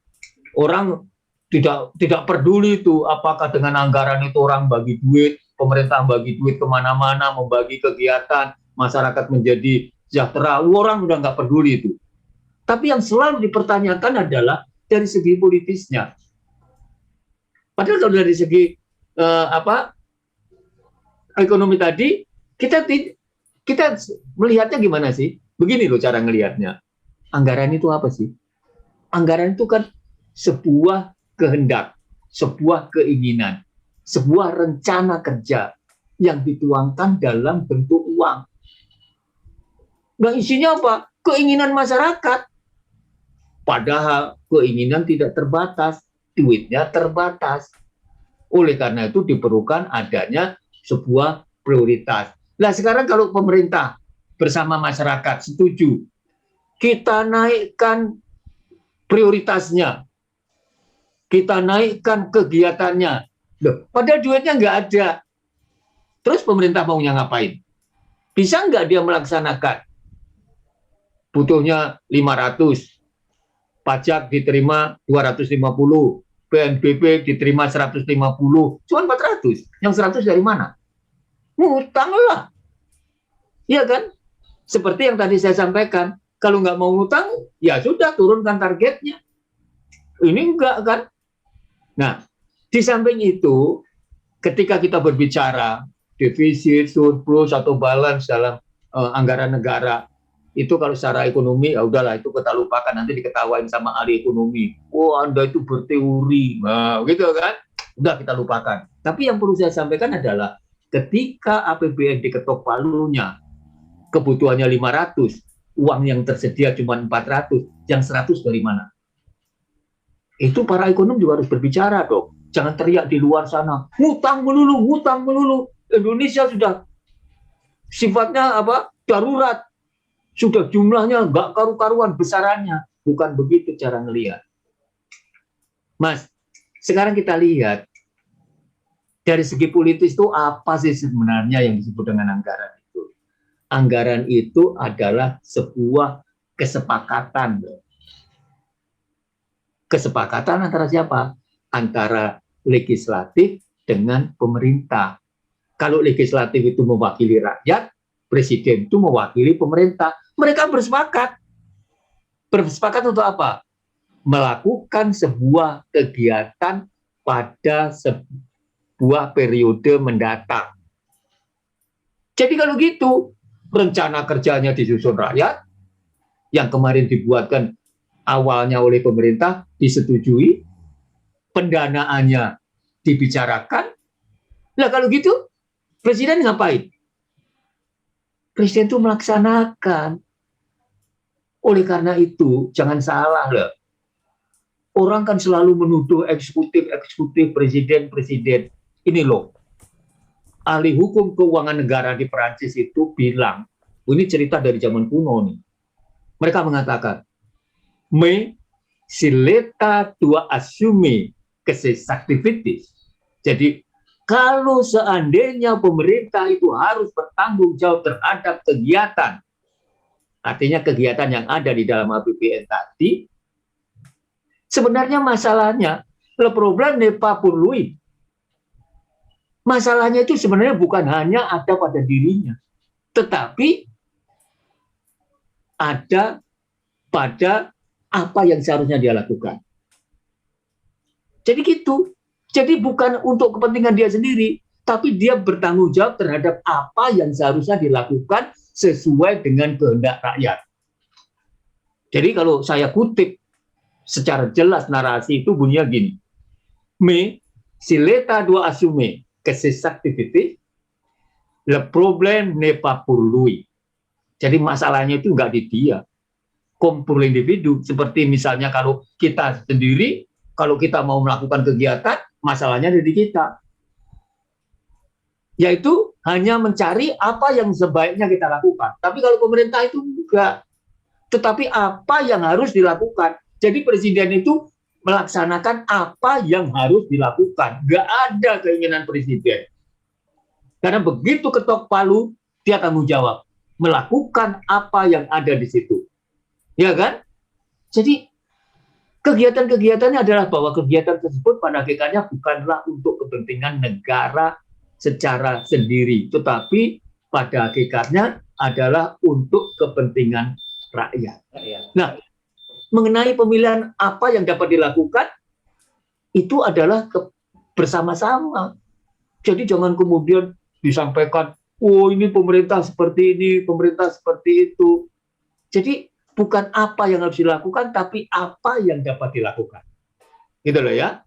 Orang tidak peduli itu apakah dengan anggaran itu orang bagi duit, pemerintah bagi duit kemana-mana, membagi kegiatan, masyarakat menjadi sejahtera. Orang udah nggak peduli itu. Tapi yang selalu dipertanyakan adalah dari segi politisnya. Padahal kalau dari segi ekonomi tadi, kita melihatnya gimana sih? Begini loh cara ngelihatnya. Anggaran itu apa sih? Anggaran itu kan sebuah kehendak, sebuah keinginan, sebuah rencana kerja yang dituangkan dalam bentuk uang. Nah, isinya apa? Keinginan masyarakat. Padahal keinginan tidak terbatas, duitnya terbatas. Oleh karena itu diperlukan adanya sebuah prioritas. Nah, sekarang kalau pemerintah bersama masyarakat setuju, kita naikkan prioritasnya, kita naikkan kegiatannya. Loh, padahal duitnya nggak ada. Terus pemerintah maunya ngapain? Bisa nggak dia melaksanakan? Butuhnya 500, pajak diterima 250, PNBP diterima 150, cuma 400. Yang 100 dari mana? Ngutang lah. Iya kan? Seperti yang tadi saya sampaikan, kalau nggak mau ngutang, ya sudah turunkan targetnya. Ini enggak kan? Nah, di samping itu, ketika kita berbicara defisit, surplus, atau balance dalam anggaran negara, itu kalau secara ekonomi, ya udahlah, itu kita lupakan, nanti diketawain sama ahli ekonomi. Oh, Anda itu berteori. Nah, gitu kan? Udah kita lupakan. Tapi yang perlu saya sampaikan adalah, ketika APBN diketok palunya, kebutuhannya 500, uang yang tersedia cuma 400, yang 100 dari mana? Itu para ekonom juga harus berbicara dong. Jangan teriak di luar sana, ngutang melulu, ngutang melulu. Indonesia sudah sifatnya apa? Darurat. Sudah jumlahnya nggak karu-karuan besarannya. Bukan begitu cara ngelihat. Mas, sekarang kita lihat dari segi politis itu apa sih sebenarnya yang disebut dengan anggaran itu? Anggaran itu adalah sebuah kesepakatan. Kesepakatan antara siapa? Antara legislatif dengan pemerintah. Kalau legislatif itu mewakili rakyat, presiden itu mewakili pemerintah. Mereka bersepakat. Bersepakat untuk apa? Melakukan sebuah kegiatan pada sebuah periode mendatang. Jadi kalau gitu, rencana kerjanya disusun rakyat, yang kemarin dibuatkan awalnya oleh pemerintah disetujui, pendanaannya dibicarakan. Nah kalau gitu, presiden ngapain? Presiden itu melaksanakan. Oleh karena itu, jangan salah loh. Orang kan selalu menuduh eksekutif, presiden. Ini loh, ahli hukum keuangan negara di Perancis itu bilang, ini cerita dari zaman kuno nih. Mereka mengatakan, mais si l'État doit assumer que ses activités. Jadi, kalau seandainya pemerintah itu harus bertanggung jawab terhadap kegiatan, artinya kegiatan yang ada di dalam APBN tadi, sebenarnya masalahnya, le problème n'est pas pour lui. Masalahnya itu sebenarnya bukan hanya ada pada dirinya, tetapi ada pada apa yang seharusnya dia lakukan. Jadi gitu. Jadi bukan untuk kepentingan dia sendiri, tapi dia bertanggung jawab terhadap apa yang seharusnya dilakukan sesuai dengan kehendak rakyat. Jadi kalau saya kutip secara jelas narasi itu bunyinya gini. Mais si l'État doit assumer que ses activités, le problème n'est pas pour lui. Jadi masalahnya itu nggak di dia, kompul individu. Seperti misalnya kalau kita sendiri, kalau kita mau melakukan kegiatan, masalahnya ada di kita. Yaitu hanya mencari apa yang sebaiknya kita lakukan. Tapi kalau pemerintah itu enggak. Tetapi apa yang harus dilakukan. Jadi presiden itu melaksanakan apa yang harus dilakukan. Enggak ada keinginan presiden. Karena begitu ketok palu, dia tanggung jawab. Melakukan apa yang ada di situ. Ya kan? Jadi kegiatan-kegiatannya adalah bahwa kegiatan tersebut pada hakikatnya bukanlah untuk kepentingan negara secara sendiri, tetapi pada hakikatnya adalah untuk kepentingan rakyat. Nah, mengenai pemilihan apa yang dapat dilakukan, itu adalah bersama-sama. Jadi jangan kemudian disampaikan, oh ini pemerintah seperti ini, pemerintah seperti itu. Jadi bukan apa yang harus dilakukan, tapi apa yang dapat dilakukan. Gitu loh ya.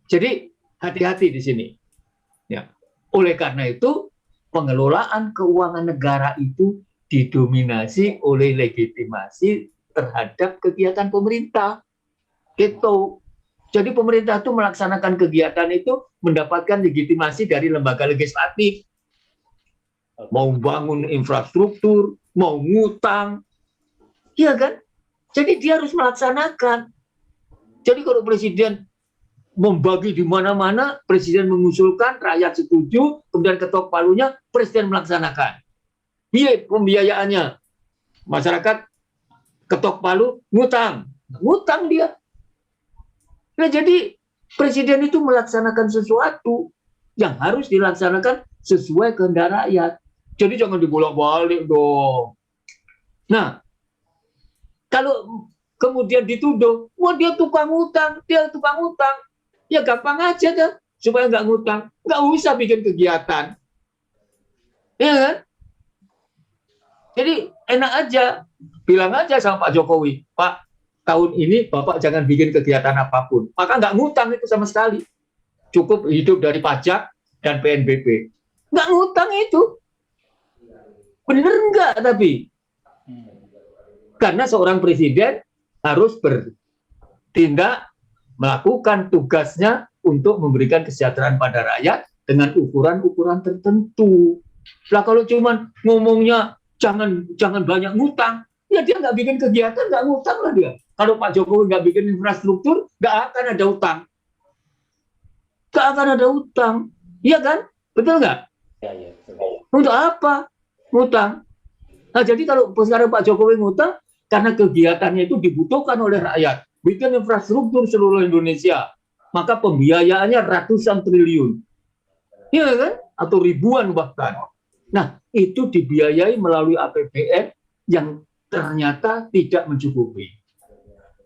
Jadi hati-hati di sini. Ya. Oleh karena itu, pengelolaan keuangan negara itu didominasi oleh legitimasi terhadap kegiatan pemerintah. Gitu. Jadi pemerintah itu melaksanakan kegiatan itu mendapatkan legitimasi dari lembaga legislatif. Mau bangun infrastruktur, mau ngutang, iya kan? Jadi dia harus melaksanakan. Jadi kalau presiden membagi di mana-mana, presiden mengusulkan, rakyat setuju, kemudian ketok palunya, presiden melaksanakan. Pembiayaannya, masyarakat ketok palu, ngutang dia. Nah, jadi presiden itu melaksanakan sesuatu yang harus dilaksanakan sesuai kehendak rakyat. Jadi jangan dibolak-balik dong. Nah, kalau kemudian dituduh, wah dia tukang utang, ya gampang aja dah supaya nggak ngutang, nggak usah bikin kegiatan, ya kan? Jadi enak aja, bilang aja sama Pak Jokowi, Pak, tahun ini Bapak jangan bikin kegiatan apapun, maka nggak ngutang itu sama sekali, cukup hidup dari pajak dan PNBP, nggak ngutang itu, bener nggak tapi? Karena seorang presiden harus bertindak melakukan tugasnya untuk memberikan kesejahteraan pada rakyat dengan ukuran-ukuran tertentu. Lah kalau cuman ngomongnya jangan banyak ngutang, ya dia nggak bikin kegiatan, nggak ngutang lah dia. Kalau Pak Jokowi nggak bikin infrastruktur, nggak akan ada utang. Nggak akan ada utang. Iya kan? Betul nggak? Ya. Untuk apa? Ngutang. Nah jadi kalau sekarang Pak Jokowi ngutang, karena kegiatannya itu dibutuhkan oleh rakyat, bikin infrastruktur seluruh Indonesia, maka pembiayaannya ratusan triliun, iya kan? Atau ribuan bahkan. Nah, itu dibiayai melalui APBN yang ternyata tidak mencukupi.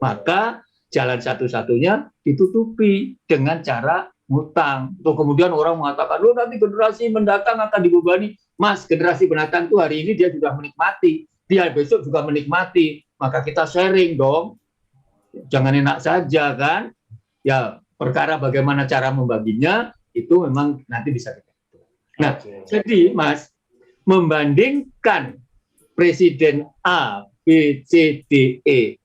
Maka jalan satu-satunya ditutupi dengan cara ngutang. Atau kemudian orang mengatakan, loh nanti generasi mendatang akan dibebani. Mas, generasi mendatang itu hari ini dia sudah menikmati. Dia besok juga menikmati, maka kita sharing dong, jangan enak saja kan, ya perkara bagaimana cara membaginya itu memang nanti bisa kita. Nah, jadi Mas, membandingkan Presiden A, B, C, D, E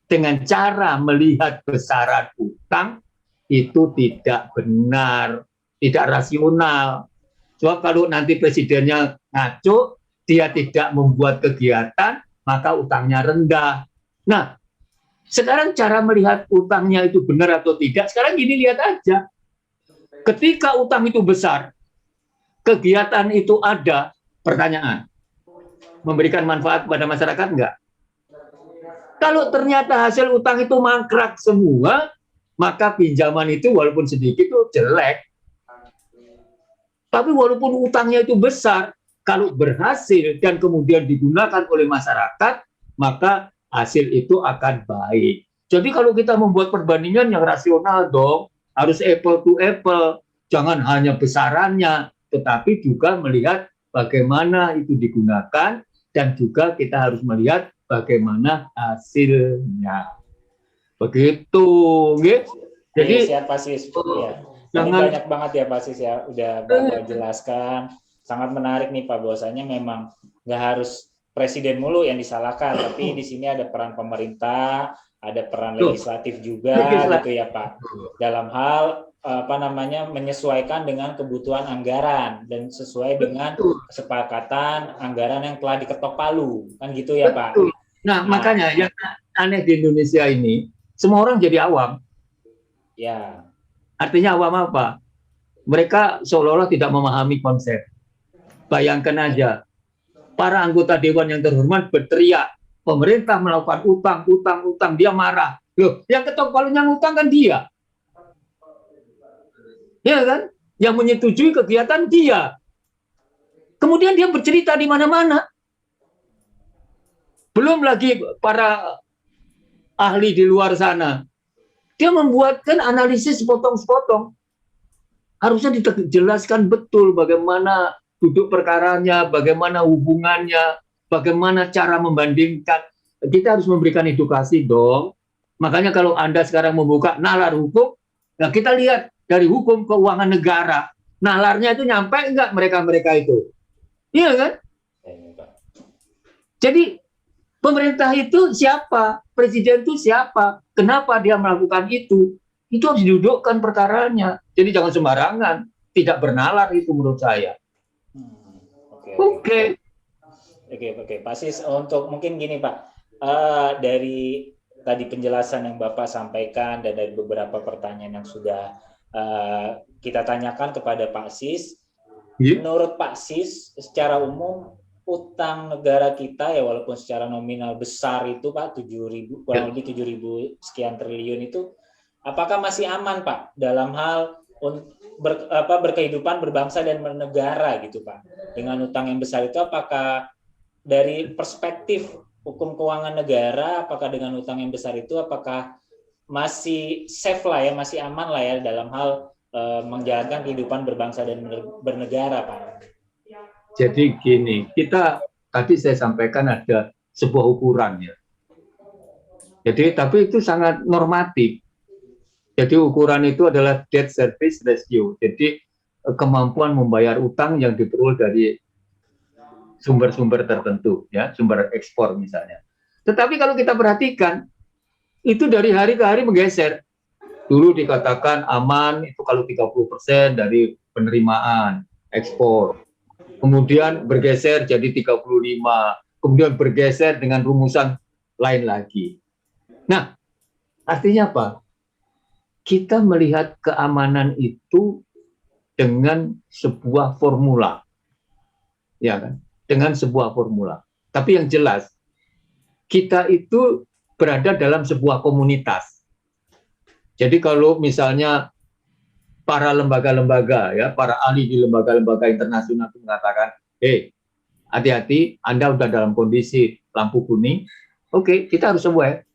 dengan cara melihat besaran utang itu tidak benar, tidak rasional. Sebab kalau nanti presidennya ngaco, dia tidak membuat kegiatan, maka utangnya rendah. Nah, sekarang cara melihat utangnya itu benar atau tidak, sekarang gini, lihat aja. Ketika utang itu besar, kegiatan itu ada, pertanyaan, memberikan manfaat kepada masyarakat enggak? Kalau ternyata hasil utang itu mangkrak semua, maka pinjaman itu walaupun sedikit itu jelek. Tapi walaupun utangnya itu besar, kalau berhasil dan kemudian digunakan oleh masyarakat, maka hasil itu akan baik. Jadi kalau kita membuat perbandingan yang rasional dong, harus apple to apple, jangan hanya besarannya, tetapi juga melihat bagaimana itu digunakan, dan juga kita harus melihat bagaimana hasilnya. Begitu, gitu. Jadi siapa sih? Ini banyak banget ya Pak Sis ya, udah Bapak jelaskan. Sangat menarik nih Pak, bahwasanya memang nggak harus presiden mulu yang disalahkan, tapi di sini ada peran pemerintah, ada peran legislatif juga, gitu ya Pak. Dalam hal menyesuaikan dengan kebutuhan anggaran dan sesuai dengan kesepakatan anggaran yang telah diketok palu, kan gitu ya Pak. Nah, makanya yang aneh di Indonesia ini, semua orang jadi awam. Ya. Artinya awam apa? Mereka seolah-olah tidak memahami konsep. Bayangkan aja, para anggota dewan yang terhormat berteriak, pemerintah melakukan utang, dia marah. Loh, yang ketok palunya ngutang kan dia. Ya kan? Yang menyetujui kegiatan dia. Kemudian dia bercerita di mana-mana. Belum lagi para ahli di luar sana. Dia membuatkan analisis sepotong-sepotong. Harusnya dijelaskan betul bagaimana duduk perkaranya, bagaimana hubungannya, bagaimana cara membandingkan. Kita harus memberikan edukasi dong. Makanya kalau Anda sekarang membuka nalar hukum, nah kita lihat dari hukum keuangan negara, nalarnya itu nyampe enggak mereka-mereka itu? Iya kan? Ya, Pak. Jadi pemerintah itu siapa? Presiden itu siapa? Kenapa dia melakukan itu? Itu harus didudukkan perkaranya. Jadi jangan sembarangan, tidak bernalar itu menurut saya. Oke, oke. Oke. Oke, Pak Sis, untuk mungkin gini Pak, dari tadi penjelasan yang Bapak sampaikan dan dari beberapa pertanyaan yang sudah kita tanyakan kepada Pak Sis, menurut Pak Sis, secara umum utang negara kita ya walaupun secara nominal besar itu Pak 7.000 kurang lebih 7.000 sekian triliun itu, apakah masih aman Pak dalam hal berkehidupan berbangsa dan bernegara gitu Pak? Dengan utang yang besar itu apakah dari perspektif hukum keuangan negara, apakah dengan utang yang besar itu apakah masih safe lah ya, masih aman lah ya dalam hal menjalankan kehidupan berbangsa dan bernegara, Pak? Jadi gini, kita tadi saya sampaikan ada sebuah ukuran ya. Jadi tapi itu sangat normatif. Jadi ukuran itu adalah debt service ratio. Jadi kemampuan membayar utang yang diperoleh dari sumber-sumber tertentu, ya, sumber ekspor misalnya. Tetapi kalau kita perhatikan, itu dari hari ke hari menggeser. Dulu dikatakan aman itu kalau 30% dari penerimaan ekspor. Kemudian bergeser jadi 35, kemudian bergeser dengan rumusan lain lagi. Nah, artinya apa? Kita melihat keamanan itu dengan sebuah formula. Ya kan? Dengan sebuah formula. Tapi yang jelas, kita itu berada dalam sebuah komunitas. Jadi kalau misalnya para lembaga-lembaga, ya, para ahli di lembaga-lembaga internasional itu mengatakan, hati-hati, Anda sudah dalam kondisi lampu kuning, oke, kita harus aware.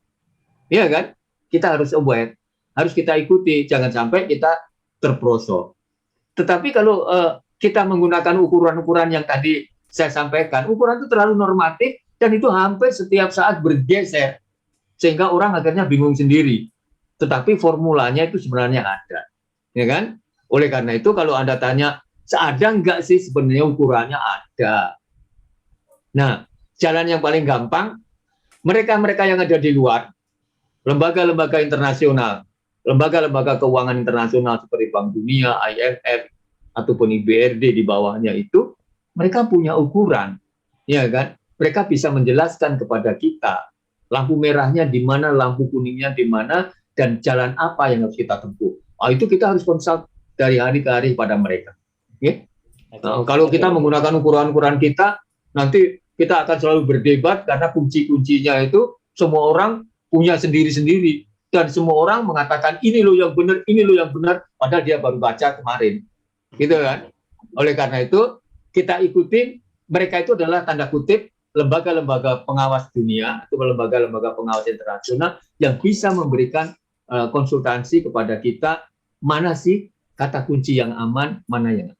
Iya kan? Kita harus aware. Harus kita ikuti, jangan sampai kita terperosok. Tetapi kalau kita menggunakan ukuran-ukuran yang tadi saya sampaikan, ukuran itu terlalu normatif dan itu hampir setiap saat bergeser sehingga orang akhirnya bingung sendiri. Tetapi formulanya itu sebenarnya ada, ya kan? Oleh karena itu kalau Anda tanya, ada nggak sih sebenarnya ukurannya? Ada. Nah, jalan yang paling gampang, mereka-mereka yang ada di luar, lembaga-lembaga internasional, lembaga-lembaga keuangan internasional seperti Bank Dunia, IMF, ataupun IBRD di bawahnya itu, mereka punya ukuran, ya kan? Mereka bisa menjelaskan kepada kita lampu merahnya di mana, lampu kuningnya di mana, dan jalan apa yang harus kita tempuh. Itu kita harus konsult dari hari ke hari pada mereka. Okay? Nah, kalau kita menggunakan ukuran-ukuran kita, nanti kita akan selalu berdebat karena kunci-kuncinya itu semua orang punya sendiri-sendiri dan semua orang mengatakan ini loh yang benar, ini loh yang benar, padahal dia baru baca kemarin. Gitu kan? Oleh karena itu kita ikutin, mereka itu adalah tanda kutip lembaga-lembaga pengawas dunia atau lembaga-lembaga pengawas internasional yang bisa memberikan konsultasi kepada kita mana sih kata kunci yang aman, mana yang.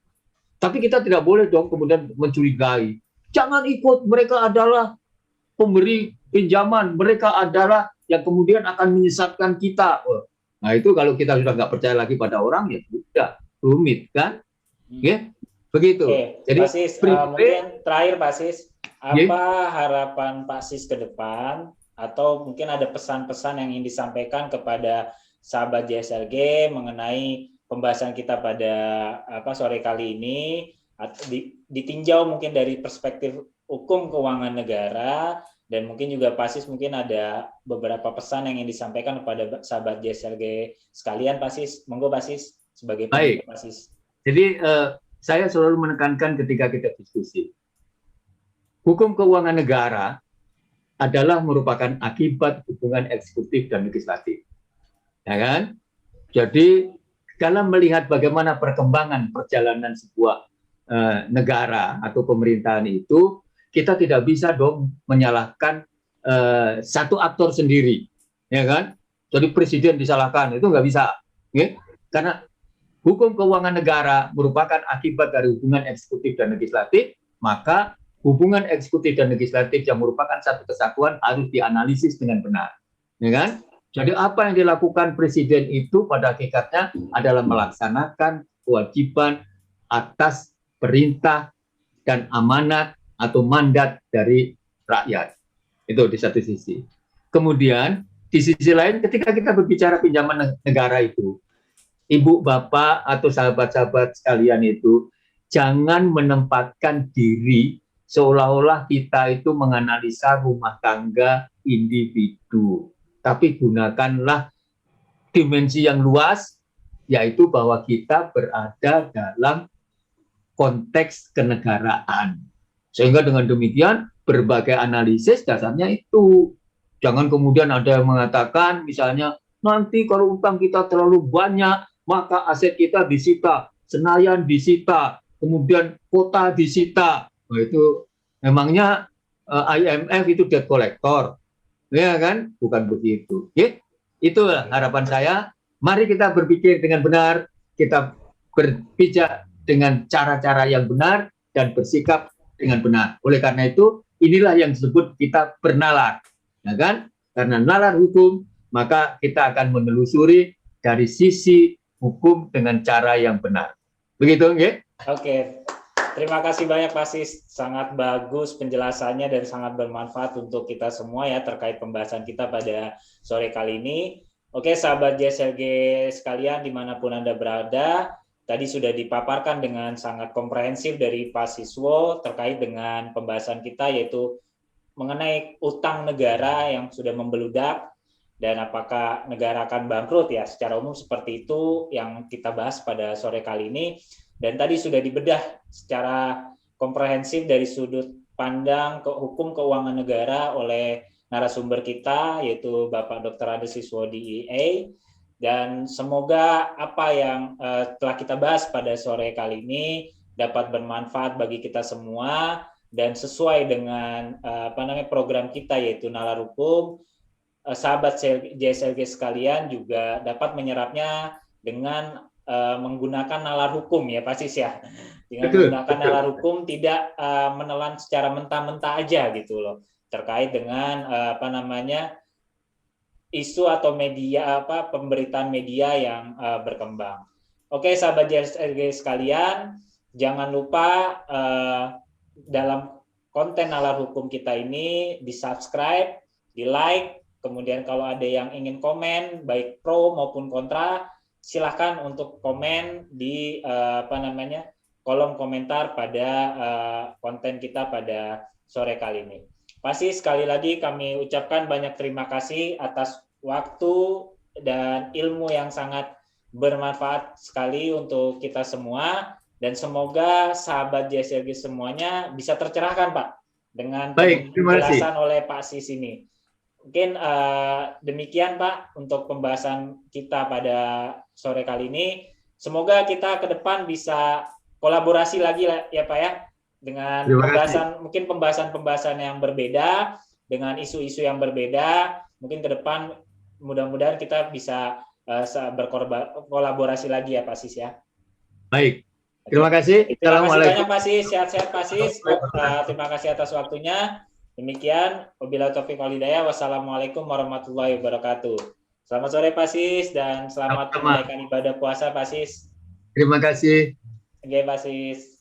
Tapi kita tidak boleh dong kemudian mencurigai. Jangan ikut, mereka adalah pemberi pinjaman, mereka adalah yang kemudian akan menyesatkan kita. Nah itu kalau kita sudah nggak percaya lagi pada orang, ya sudah rumit kan? Begitu. Jadi Pak Sis, mungkin terakhir Pak Sis, apa harapan Pak Sis ke depan atau mungkin ada pesan-pesan yang ingin disampaikan kepada sahabat JSLG mengenai pembahasan kita pada sore kali ini, ditinjau mungkin dari perspektif hukum keuangan negara, dan mungkin juga Pak Sis mungkin ada beberapa pesan yang ingin disampaikan kepada sahabat JSLG sekalian, Pak Sis. Monggo Pak Sis sebagai penutup Pak Sis. Jadi saya selalu menekankan ketika kita diskusi, hukum keuangan negara adalah merupakan akibat hubungan eksekutif dan legislatif, ya kan? Jadi dalam melihat bagaimana perkembangan perjalanan sebuah negara atau pemerintahan itu, kita tidak bisa dong menyalahkan satu aktor sendiri, ya kan? Jadi presiden disalahkan itu nggak bisa, ya? Karena hukum keuangan negara merupakan akibat dari hubungan eksekutif dan legislatif, maka hubungan eksekutif dan legislatif yang merupakan satu kesatuan harus dianalisis dengan benar, ya kan? Jadi apa yang dilakukan presiden itu pada hakikatnya adalah melaksanakan kewajiban atas perintah dan amanat atau mandat dari rakyat. Itu di satu sisi. Kemudian di sisi lain ketika kita berbicara pinjaman negara itu, ibu bapak atau sahabat-sahabat sekalian itu jangan menempatkan diri seolah-olah kita itu menganalisa rumah tangga individu, tapi gunakanlah dimensi yang luas, yaitu bahwa kita berada dalam konteks kenegaraan. Sehingga dengan demikian berbagai analisis dasarnya itu. Jangan kemudian ada yang mengatakan misalnya nanti kalau utang kita terlalu banyak maka aset kita disita, Senayan disita, kemudian kota disita. Nah, itu memangnya IMF itu debt collector. Ya kan? Bukan begitu. Ya? Itulah harapan saya. Mari kita berpikir dengan benar, kita berpijak dengan cara-cara yang benar dan bersikap dengan benar. Oleh karena itu, inilah yang disebut kita bernalar. Ya kan? Karena nalar hukum, maka kita akan menelusuri dari sisi hukum dengan cara yang benar. Begitu, nggih? Oke. Terima kasih banyak Pak Sis, sangat bagus penjelasannya dan sangat bermanfaat untuk kita semua ya terkait pembahasan kita pada sore kali ini. Oke, sahabat JSLG sekalian dimanapun Anda berada, tadi sudah dipaparkan dengan sangat komprehensif dari Pak Siswo terkait dengan pembahasan kita yaitu mengenai utang negara yang sudah membeludak dan apakah negara akan bangkrut ya secara umum seperti itu yang kita bahas pada sore kali ini. Dan tadi sudah dibedah secara komprehensif dari sudut pandang hukum keuangan negara oleh narasumber kita yaitu Bapak Dr. Ade Siswo DEA, dan semoga apa yang telah kita bahas pada sore kali ini dapat bermanfaat bagi kita semua dan sesuai dengan program kita yaitu Nalar Hukum. Sahabat JSLG sekalian juga dapat menyerapnya dengan menggunakan nalar hukum ya Pak Sis ya. Dengan menggunakan nalar hukum tidak menelan secara mentah-mentah aja gitu loh terkait dengan isu atau media pemberitaan media yang berkembang. Oke, sahabat JSLG sekalian, jangan lupa dalam konten nalar hukum kita ini di-subscribe, di-like, kemudian kalau ada yang ingin komen baik pro maupun kontra, silakan untuk komen di kolom komentar pada konten kita pada sore kali ini. Pasti sekali lagi kami ucapkan banyak terima kasih atas waktu dan ilmu yang sangat bermanfaat sekali untuk kita semua dan semoga sahabat JSLG semuanya bisa tercerahkan Pak dengan penjelasan oleh Pak Sis ini. Mungkin demikian Pak untuk pembahasan kita pada sore kali ini. Semoga kita ke depan bisa kolaborasi lagi ya Pak ya dengan pembahasan yang berbeda dengan isu-isu yang berbeda. Mungkin ke depan mudah-mudahan kita bisa berkolaborasi lagi ya Pak Sis ya. Baik. Terima kasih. Terima kasih banyak Pak Sis. Sehat-sehat Pak Sis. Terima kasih atas waktunya. Demikian, wabillahi taufiq wal hidayah. Wassalamualaikum warahmatullahi wabarakatuh. Selamat sore Pak Sis dan selamat menunaikan ibadah puasa Pak Sis. Terima kasih. Oke Pak Sis.